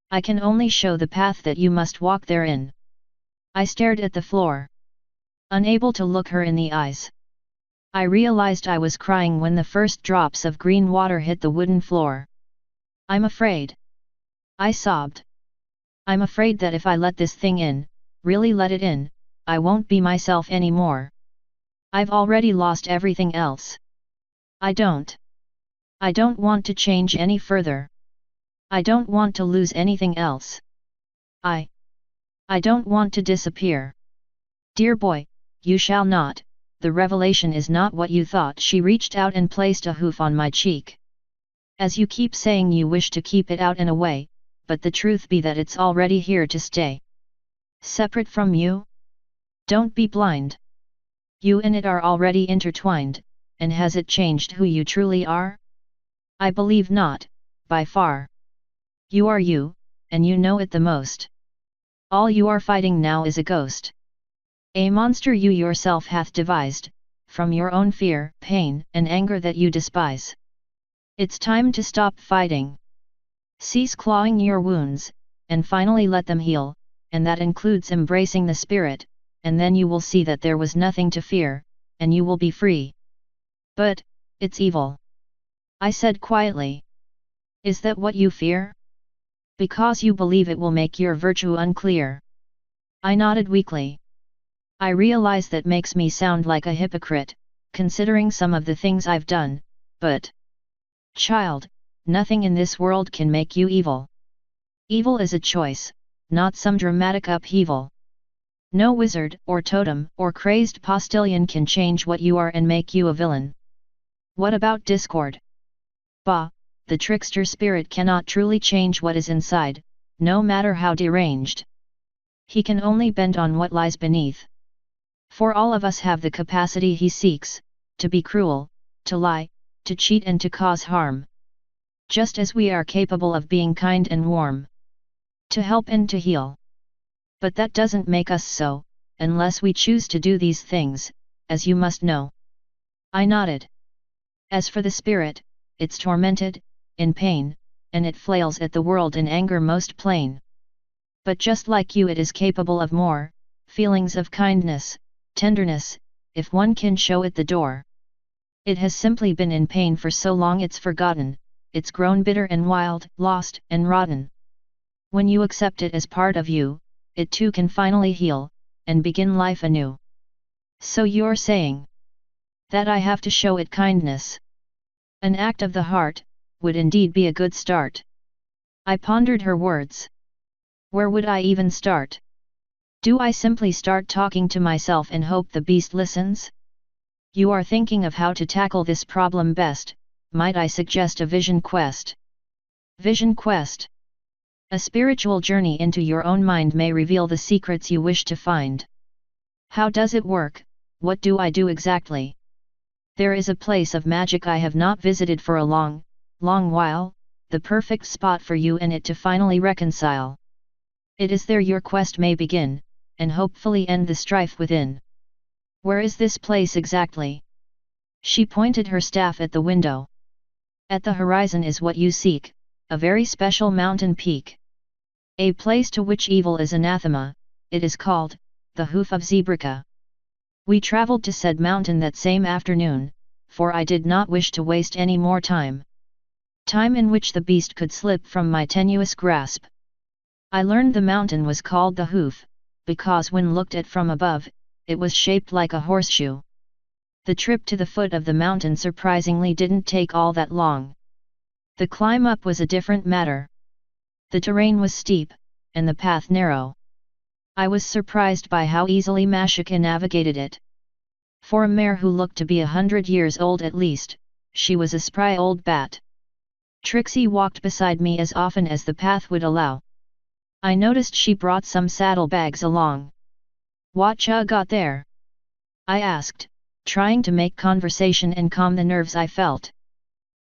I can only show the path that you must walk therein. I stared at the floor. Unable to look her in the eyes. I realized I was crying when the first drops of green water hit the wooden floor. I'm afraid. I sobbed. I'm afraid that if I let this thing in, really let it in, I won't be myself anymore. I've already lost everything else. I don't want to change any further. I don't want to lose anything else. I don't want to disappear. Dear boy, you shall not, the revelation is not what you thought. She reached out and placed a hoof on my cheek. As you keep saying you wish to keep it out and away, but the truth be that it's already here to stay. Separate from you? Don't be blind. You and it are already intertwined, and has it changed who you truly are? I believe not, by far. You are you, and you know it the most. All you are fighting now is a ghost. A monster you yourself hath devised, from your own fear, pain, and anger that you despise. It's time to stop fighting. Cease clawing your wounds, and finally let them heal, and that includes embracing the spirit, and then you will see that there was nothing to fear, and you will be free. But, it's evil. I said quietly. Is that what you fear? Because you believe it will make your virtue unclear. I nodded weakly. I realize that makes me sound like a hypocrite, considering some of the things I've done, but... Child, nothing in this world can make you evil. Evil is a choice, not some dramatic upheaval. No wizard, or totem, or crazed postillion can change what you are and make you a villain. What about discord? Bah, the trickster spirit cannot truly change what is inside, no matter how deranged. He can only bend on what lies beneath. For all of us have the capacity he seeks, to be cruel, to lie, to cheat and to cause harm. Just as we are capable of being kind and warm. To help and to heal. But that doesn't make us so, unless we choose to do these things, as you must know. I nodded. As for the spirit, it's tormented, in pain, and it flails at the world in anger most plain. But just like you, it is capable of more, feelings of kindness, tenderness, if one can show it the door. It has simply been in pain for so long it's forgotten, it's grown bitter and wild, lost and rotten. When you accept it as part of you, it too can finally heal, and begin life anew. So you're saying that I have to show it kindness? An act of the heart, would indeed be a good start. I pondered her words. Where would I even start? Do I simply start talking to myself and hope the beast listens? You are thinking of how to tackle this problem best, might I suggest a vision quest? Vision quest. A spiritual journey into your own mind may reveal the secrets you wish to find. How does it work? What do I do exactly? There is a place of magic I have not visited for a long while, the perfect spot for you and it to finally reconcile. It is there your quest may begin, and hopefully end the strife within. Where is this place exactly? She pointed her staff at the window. At the horizon is what you seek, a very special mountain peak. A place to which evil is anathema, it is called, the Hoof of Zebrica. We travelled to said mountain that same afternoon, for I did not wish to waste any more time. Time in which the beast could slip from my tenuous grasp. I learned the mountain was called the Hoof, because when looked at from above, it was shaped like a horseshoe. The trip to the foot of the mountain surprisingly didn't take all that long. The climb up was a different matter. The terrain was steep, and the path narrow. I was surprised by how easily Magica navigated it. For a mare who looked to be 100 years old at least, she was a spry old bat. Trixie walked beside me as often as the path would allow. I noticed she brought some saddlebags along. Whatcha got there? I asked, trying to make conversation and calm the nerves I felt.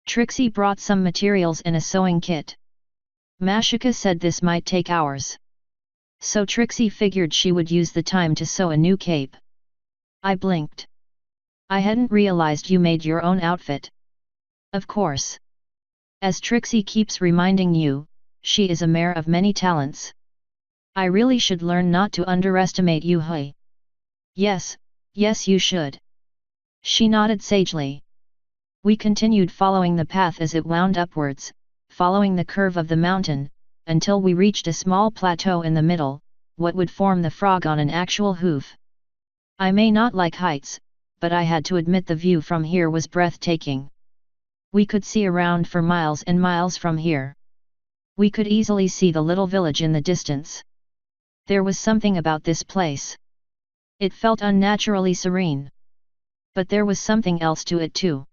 Trixie brought some materials and a sewing kit. Magica said this might take hours. So Trixie figured she would use the time to sew a new cape. I blinked. I hadn't realized you made your own outfit. Of course. As Trixie keeps reminding you, she is a mare of many talents. I really should learn not to underestimate you, hey? Yes, you should. She nodded sagely. We continued following the path as it wound upwards, following the curve of the mountain, until we reached a small plateau in the middle, what would form the frog on an actual hoof. I may not like heights, but I had to admit the view from here was breathtaking. We could see around for miles and miles from here. We could easily see the little village in the distance. There was something about this place. It felt unnaturally serene. But there was something else to it too.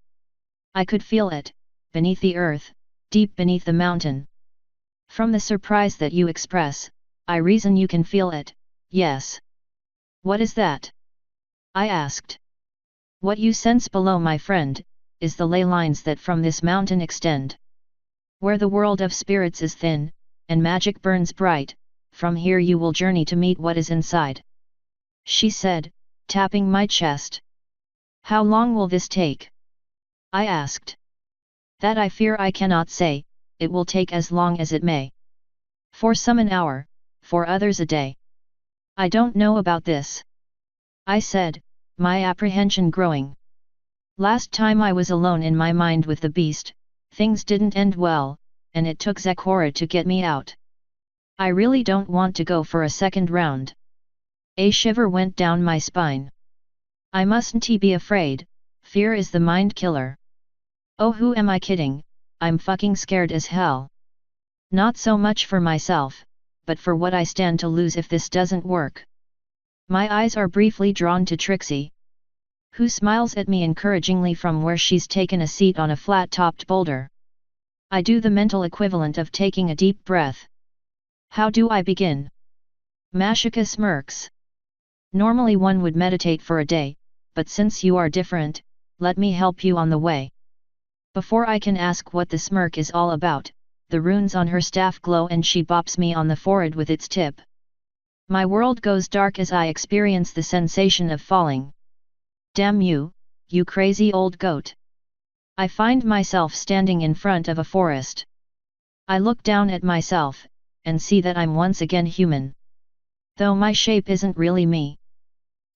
I could feel it, beneath the earth, deep beneath the mountain. From the surprise that you express, I reason you can feel it, yes. What is that? I asked. What you sense below, my friend, is the ley lines that from this mountain extend. Where the world of spirits is thin, and magic burns bright, from here you will journey to meet what is inside. She said, tapping my chest. How long will this take? I asked. That I fear I cannot say, it will take as long as it may. For some an hour, for others a day. I don't know about this. I said, my apprehension growing. Last time I was alone in my mind with the beast, things didn't end well, and it took Zecora to get me out. I really don't want to go for a second round. A shiver went down my spine. I mustn't be afraid, fear is the mind killer. Oh, who am I kidding, I'm fucking scared as hell. Not so much for myself, but for what I stand to lose if this doesn't work. My eyes are briefly drawn to Trixie, who smiles at me encouragingly from where she's taken a seat on a flat-topped boulder. I do the mental equivalent of taking a deep breath. How do I begin? Magica smirks. Normally one would meditate for a day, but since you are different, let me help you on the way. Before I can ask what the smirk is all about, the runes on her staff glow and she bops me on the forehead with its tip. My world goes dark as I experience the sensation of falling. Damn you, you crazy old goat. I find myself standing in front of a forest. I look down at myself, and see that I'm once again human. Though my shape isn't really me.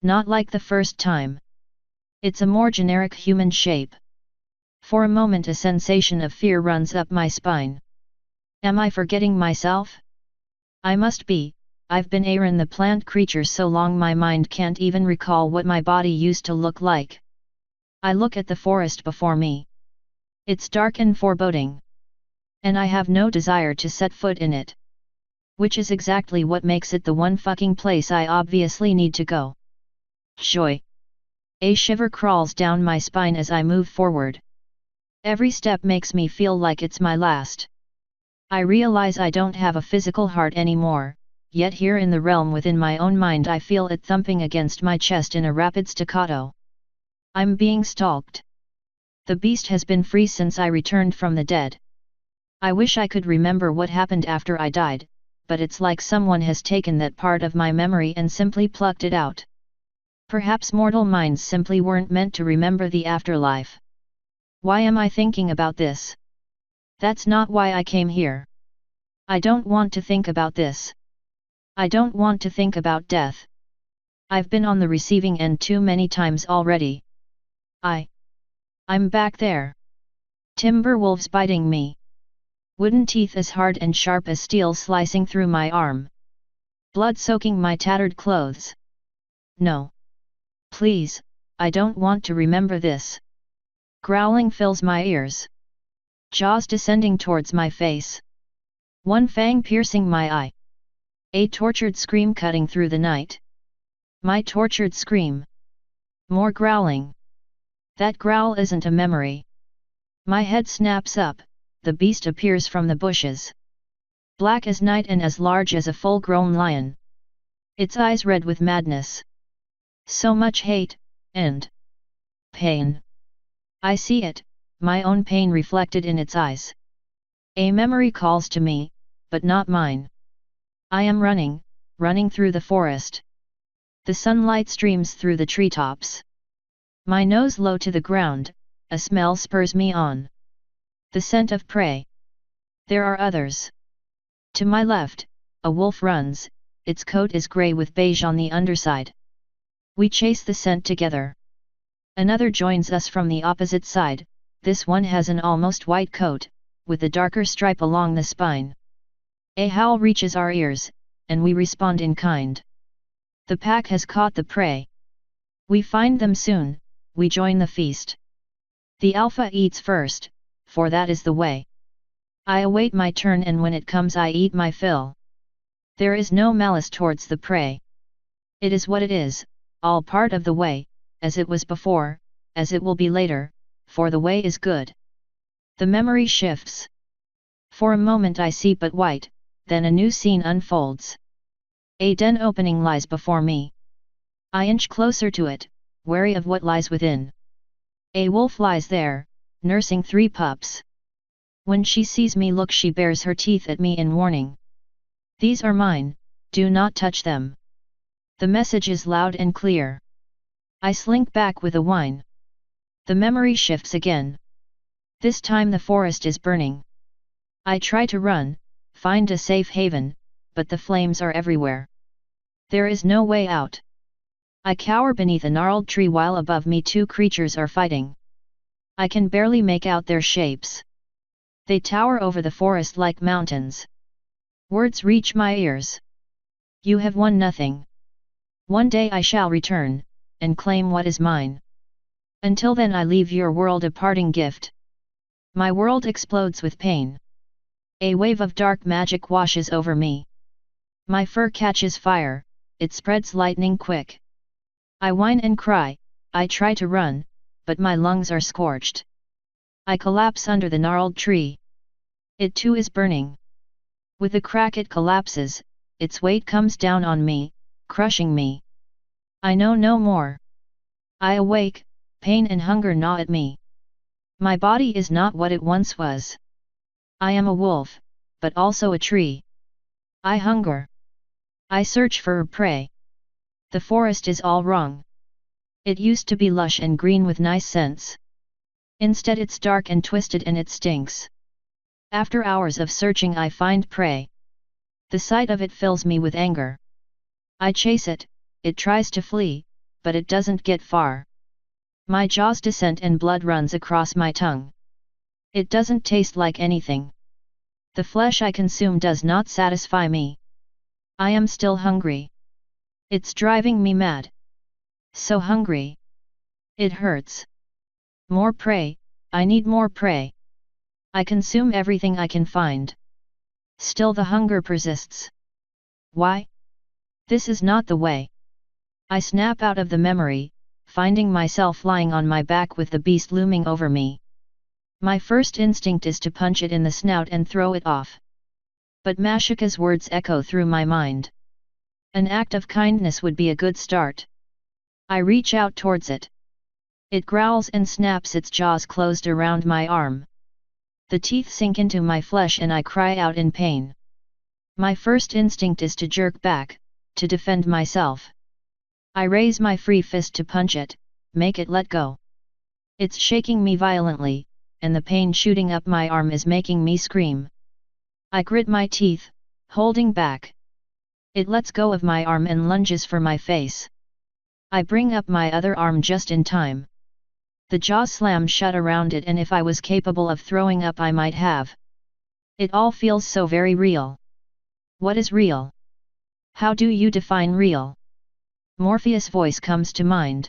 Not like the first time. It's a more generic human shape. For a moment a sensation of fear runs up my spine. Am I forgetting myself? I must be. I've been Aaron the plant creature so long my mind can't even recall what my body used to look like. I look at the forest before me. It's dark and foreboding. And I have no desire to set foot in it. Which is exactly what makes it the one fucking place I obviously need to go. Joy. A shiver crawls down my spine as I move forward. Every step makes me feel like it's my last. I realize I don't have a physical heart anymore, yet here in the realm within my own mind I feel it thumping against my chest in a rapid staccato. I'm being stalked. The beast has been free since I returned from the dead. I wish I could remember what happened after I died, but it's like someone has taken that part of my memory and simply plucked it out. Perhaps mortal minds simply weren't meant to remember the afterlife. Why am I thinking about this? That's not why I came here. I don't want to think about this. I don't want to think about death. I've been on the receiving end too many times already. I'm back there. Timber wolves biting me. Wooden teeth as hard and sharp as steel slicing through my arm. Blood soaking my tattered clothes. No. Please, I don't want to remember this. Growling fills my ears. Jaws descending towards my face. One fang piercing my eye. A tortured scream cutting through the night. My tortured scream. More growling. That growl isn't a memory. My head snaps up, the beast appears from the bushes. Black as night and as large as a full-grown lion. Its eyes red with madness. So much hate, and pain. I see it, my own pain reflected in its eyes. A memory calls to me, but not mine. I am running through the forest. The sunlight streams through the treetops. My nose low to the ground, a smell spurs me on. The scent of prey. There are others. To my left, a wolf runs, its coat is grey with beige on the underside. We chase the scent together. Another joins us from the opposite side, this one has an almost white coat, with a darker stripe along the spine. A howl reaches our ears, and we respond in kind. The pack has caught the prey. We find them soon, we join the feast. The alpha eats first, for that is the way. I await my turn and when it comes I eat my fill. There is no malice towards the prey. It is what it is, all part of the way, as it was before, as it will be later, for the way is good. The memory shifts. For a moment I see but white, then a new scene unfolds. A den opening lies before me. I inch closer to it, wary of what lies within. A wolf lies there, nursing 3 pups. When she sees me look she bares her teeth at me in warning. These are mine, do not touch them. The message is loud and clear. I slink back with a whine. The memory shifts again. This time the forest is burning. I try to run, find a safe haven, but the flames are everywhere. There is no way out. I cower beneath a gnarled tree while above me 2 creatures are fighting. I can barely make out their shapes. They tower over the forest like mountains. Words reach my ears. You have won nothing. One day I shall return, and claim what is mine. Until then I leave your world a parting gift. My world explodes with pain. A wave of dark magic washes over me. My fur catches fire, it spreads lightning quick. I whine and cry, I try to run, but my lungs are scorched. I collapse under the gnarled tree. It too is burning. With a crack it collapses, its weight comes down on me, crushing me. I know no more. I awake, pain and hunger gnaw at me. My body is not what it once was. I am a wolf, but also a tree. I hunger. I search for prey. The forest is all wrong. It used to be lush and green with nice scents. Instead it's dark and twisted and it stinks. After hours of searching I find prey. The sight of it fills me with anger. I chase it, it tries to flee, but it doesn't get far. My jaws descend and blood runs across my tongue. It doesn't taste like anything. The flesh I consume does not satisfy me. I am still hungry. It's driving me mad. So hungry. It hurts. More prey, I need more prey. I consume everything I can find. Still the hunger persists. Why? This is not the way. I snap out of the memory, finding myself lying on my back with the beast looming over me. My first instinct is to punch it in the snout and throw it off. But Magica's words echo through my mind. An act of kindness would be a good start. I reach out towards it. It growls and snaps its jaws closed around my arm. The teeth sink into my flesh and I cry out in pain. My first instinct is to jerk back, to defend myself. I raise my free fist to punch it, make it let go. It's shaking me violently, and the pain shooting up my arm is making me scream. I grit my teeth, holding back. It lets go of my arm and lunges for my face. I bring up my other arm just in time. The jaw slams shut around it, and if I was capable of throwing up I might have. It all feels so very real. What is real? How do you define real? Morpheus' voice comes to mind.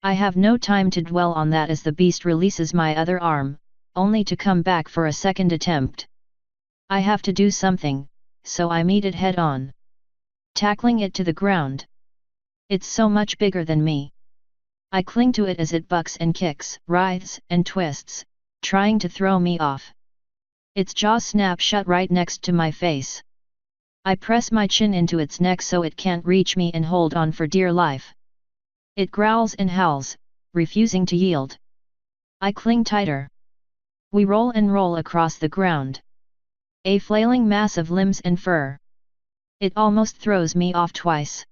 I have no time to dwell on that as the beast releases my other arm, only to come back for a second attempt. I have to do something, so I meet it head on. Tackling it to the ground. It's so much bigger than me. I cling to it as it bucks and kicks, writhes and twists, trying to throw me off. Its jaws snap shut right next to my face. I press my chin into its neck so it can't reach me and hold on for dear life. It growls and howls, refusing to yield. I cling tighter. We roll and roll across the ground. A flailing mass of limbs and fur. It almost throws me off twice.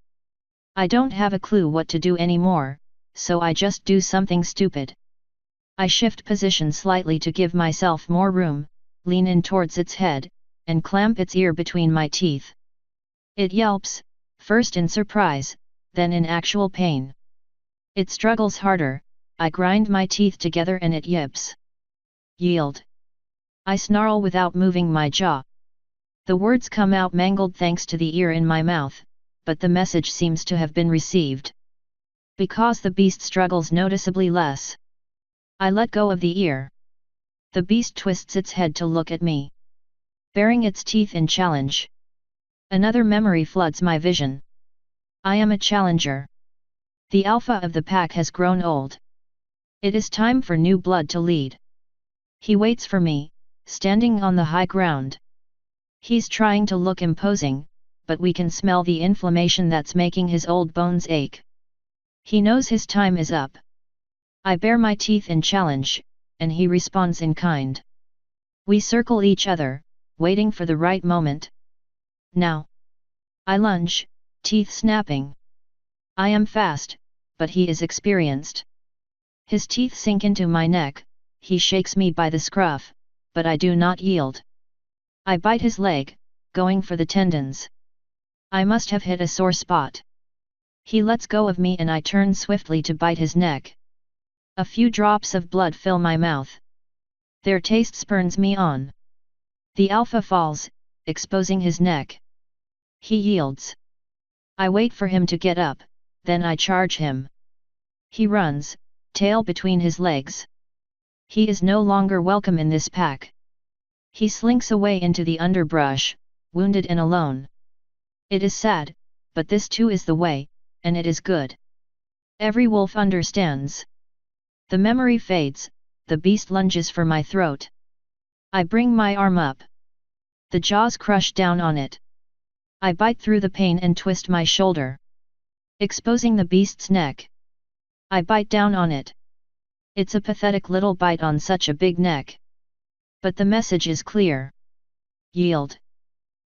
I don't have a clue what to do anymore, so I just do something stupid. I shift position slightly to give myself more room, lean in towards its head, and clamp its ear between my teeth. It yelps, first in surprise, then in actual pain. It struggles harder, I grind my teeth together and it yips. Yield. I snarl without moving my jaw. The words come out mangled thanks to the ear in my mouth, but the message seems to have been received. Because the beast struggles noticeably less. I let go of the ear. The beast twists its head to look at me, baring its teeth in challenge. Another memory floods my vision. I am a challenger. The alpha of the pack has grown old. It is time for new blood to lead. He waits for me, standing on the high ground. He's trying to look imposing, but we can smell the inflammation that's making his old bones ache. He knows his time is up. I bare my teeth in challenge, and he responds in kind. We circle each other, waiting for the right moment. Now. I lunge, teeth snapping. I am fast, but he is experienced. His teeth sink into my neck, he shakes me by the scruff, but I do not yield. I bite his leg, going for the tendons. I must have hit a sore spot. He lets go of me and I turn swiftly to bite his neck. A few drops of blood fill my mouth. Their taste spurns me on. The alpha falls, exposing his neck. He yields. I wait for him to get up, then I charge him. He runs, tail between his legs. He is no longer welcome in this pack. He slinks away into the underbrush, wounded and alone. It is sad, but this too is the way, and it is good. Every wolf understands. The memory fades, the beast lunges for my throat. I bring my arm up. The jaws crush down on it. I bite through the pain and twist my shoulder, exposing the beast's neck. I bite down on it. It's a pathetic little bite on such a big neck. But the message is clear. Yield.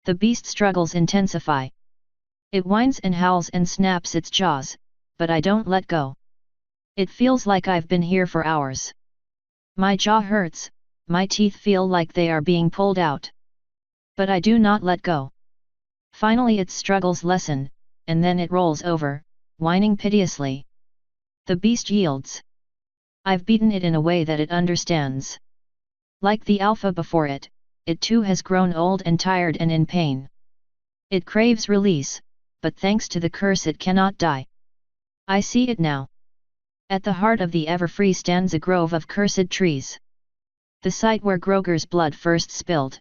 The beast struggles intensify. It whines and howls and snaps its jaws, but I don't let go. It feels like I've been here for hours. My jaw hurts, my teeth feel like they are being pulled out. But I do not let go. Finally its struggles lessen, and then it rolls over, whining piteously. The beast yields. I've beaten it in a way that it understands. Like the alpha before it, it too has grown old and tired and in pain. It craves release, but thanks to the curse it cannot die. I see it now. At the heart of the Everfree stands a grove of cursed trees. The site where Groger's blood first spilled.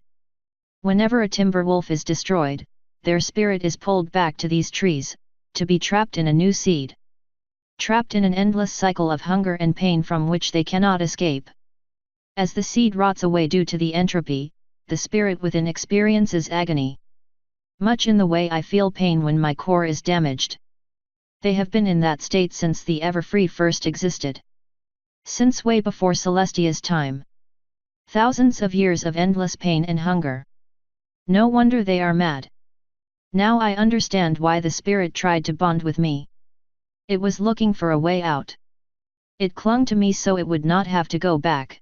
Whenever a timber wolf is destroyed, their spirit is pulled back to these trees, to be trapped in a new seed. Trapped in an endless cycle of hunger and pain from which they cannot escape. As the seed rots away due to the entropy, the spirit within experiences agony. Much in the way I feel pain when my core is damaged. They have been in that state since the Everfree first existed. Since way before Celestia's time. Thousands of years of endless pain and hunger. No wonder they are mad. Now I understand why the spirit tried to bond with me. It was looking for a way out. It clung to me so it would not have to go back.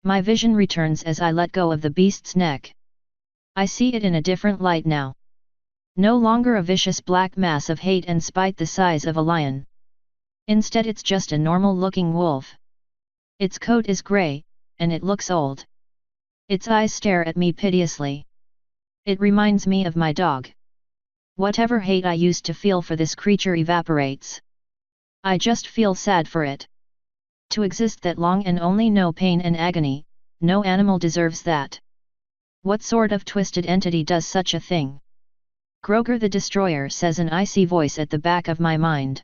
My vision returns as I let go of the beast's neck. I see it in a different light now. No longer a vicious black mass of hate and spite the size of a lion. Instead it's just a normal-looking wolf. Its coat is grey, and it looks old. Its eyes stare at me piteously. It reminds me of my dog. Whatever hate I used to feel for this creature evaporates. I just feel sad for it. To exist that long and only know pain and agony, no animal deserves that. What sort of twisted entity does such a thing? Groger the Destroyer, says an icy voice at the back of my mind.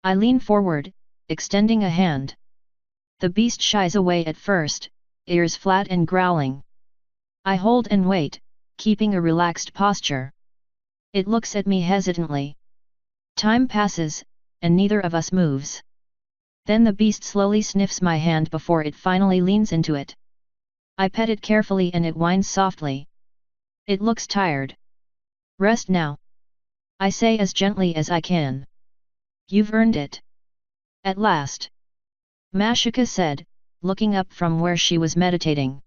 I lean forward, extending a hand. The beast shies away at first, ears flat and growling. I hold and wait, keeping a relaxed posture. It looks at me hesitantly. Time passes, and neither of us moves. Then the beast slowly sniffs my hand before it finally leans into it. I pet it carefully and it whines softly. It looks tired. Rest now. I say as gently as I can. You've earned it. At last. Magica said, looking up from where she was meditating.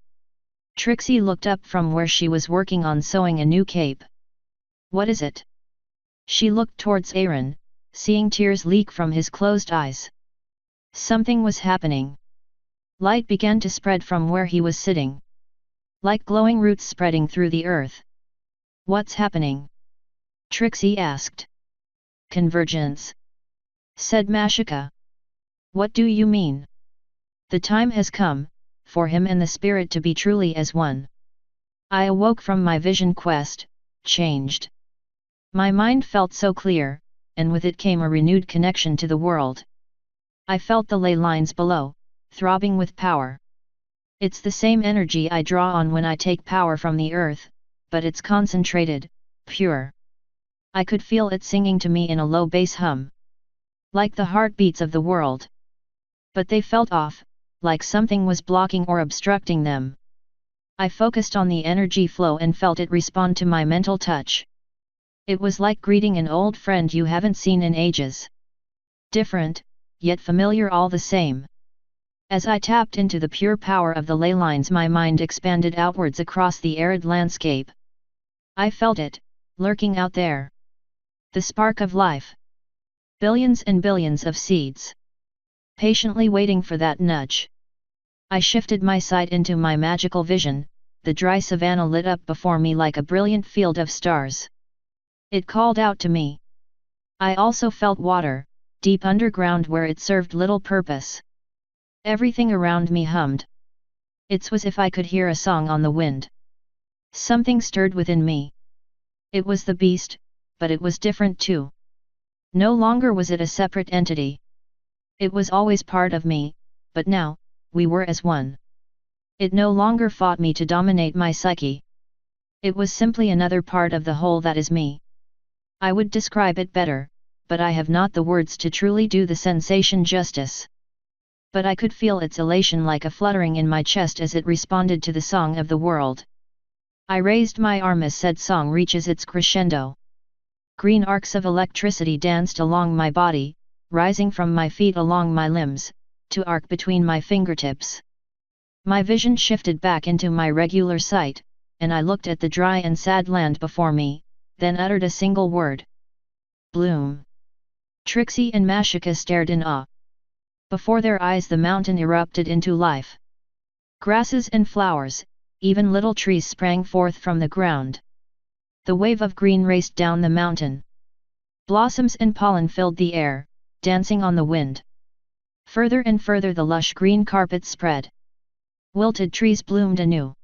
Trixie looked up from where she was working on sewing a new cape. What is it? She looked towards Aaron, seeing tears leak from his closed eyes. Something was happening. Light began to spread from where he was sitting. Like glowing roots spreading through the earth. What's happening? Trixie asked. Convergence, said Magica. What do you mean? The time has come, for him and the spirit to be truly as one. I awoke from my vision quest, changed. My mind felt so clear, and with it came a renewed connection to the world. I felt the ley lines below, throbbing with power. It's the same energy I draw on when I take power from the earth, but it's concentrated, pure. I could feel it singing to me in a low bass hum. Like the heartbeats of the world. But they felt off, like something was blocking or obstructing them. I focused on the energy flow and felt it respond to my mental touch. It was like greeting an old friend you haven't seen in ages. Different, yet familiar all the same. As I tapped into the pure power of the ley lines, my mind expanded outwards across the arid landscape. I felt it, lurking out there. The spark of life. Billions and billions of seeds. Patiently waiting for that nudge. I shifted my sight into my magical vision, the dry savanna lit up before me like a brilliant field of stars. It called out to me. I also felt water, deep underground where it served little purpose. Everything around me hummed. It was as if I could hear a song on the wind. Something stirred within me. It was the beast, but it was different too. No longer was it a separate entity. It was always part of me, but now, we were as one. It no longer fought me to dominate my psyche. It was simply another part of the whole that is me. I would describe it better, but I have not the words to truly do the sensation justice. But I could feel its elation like a fluttering in my chest as it responded to the song of the world. I raised my arm as said song reaches its crescendo. Green arcs of electricity danced along my body, rising from my feet along my limbs, to arc between my fingertips. My vision shifted back into my regular sight, and I looked at the dry and sad land before me, then uttered a single word. Bloom. Trixie and Magica stared in awe. Before their eyes the mountain erupted into life. Grasses and flowers, even little trees sprang forth from the ground. The wave of green raced down the mountain. Blossoms and pollen filled the air, dancing on the wind. Further and further the lush green carpet spread. Wilted trees bloomed anew.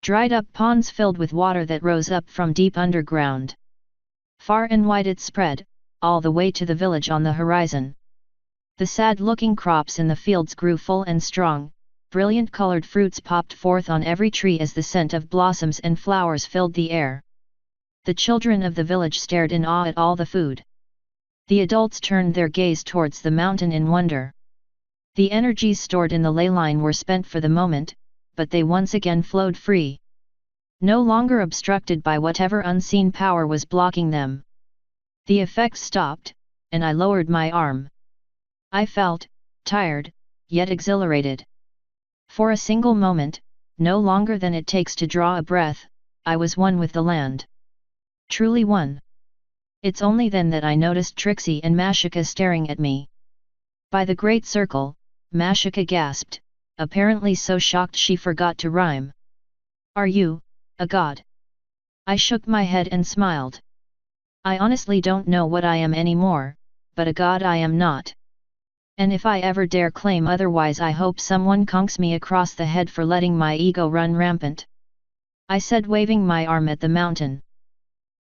Dried up ponds filled with water that rose up from deep underground. Far and wide it spread, all the way to the village on the horizon. The sad-looking crops in the fields grew full and strong, brilliant colored fruits popped forth on every tree as the scent of blossoms and flowers filled the air. The children of the village stared in awe at all the food. The adults turned their gaze towards the mountain in wonder. The energies stored in the ley line were spent for the moment, but they once again flowed free. No longer obstructed by whatever unseen power was blocking them. The effect stopped, and I lowered my arm. I felt tired, yet exhilarated. For a single moment, no longer than it takes to draw a breath, I was one with the land. Truly one. It's only then that I noticed Trixie and Magica staring at me. By the great circle, Magica gasped, apparently so shocked she forgot to rhyme. Are you a god? I shook my head and smiled. I honestly don't know what I am anymore, but a god I am not. And if I ever dare claim otherwise, I hope someone conks me across the head for letting my ego run rampant. I said, waving my arm at the mountain.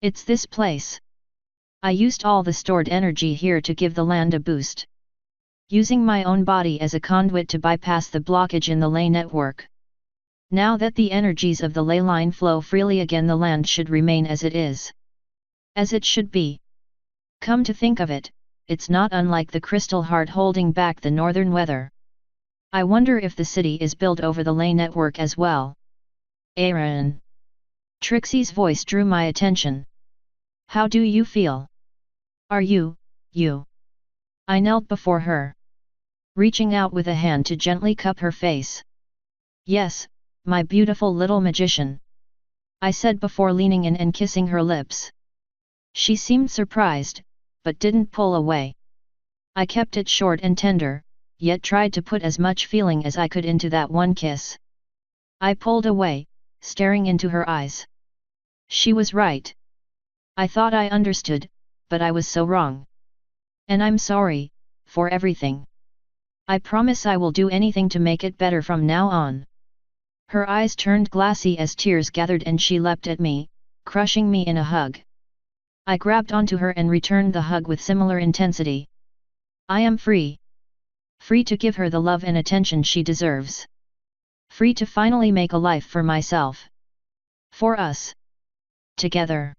It's this place. I used all the stored energy here to give the land a boost. Using my own body as a conduit to bypass the blockage in the ley network. Now that the energies of the ley line flow freely again, the land should remain as it is. As it should be. Come to think of it, it's not unlike the crystal heart holding back the northern weather. I wonder if the city is built over the ley network as well. Aaron. Trixie's voice drew my attention. How do you feel? Are you? I knelt before her, reaching out with a hand to gently cup her face. Yes, my beautiful little magician, I said before leaning in and kissing her lips. She seemed surprised, but didn't pull away. I kept it short and tender, yet tried to put as much feeling as I could into that one kiss. I pulled away, staring into her eyes. She was right. I thought I understood, but I was so wrong. And I'm sorry, for everything. I promise I will do anything to make it better from now on. Her eyes turned glassy as tears gathered and she leapt at me, crushing me in a hug. I grabbed onto her and returned the hug with similar intensity. I am free. Free to give her the love and attention she deserves. Free to finally make a life for myself. For us. Together.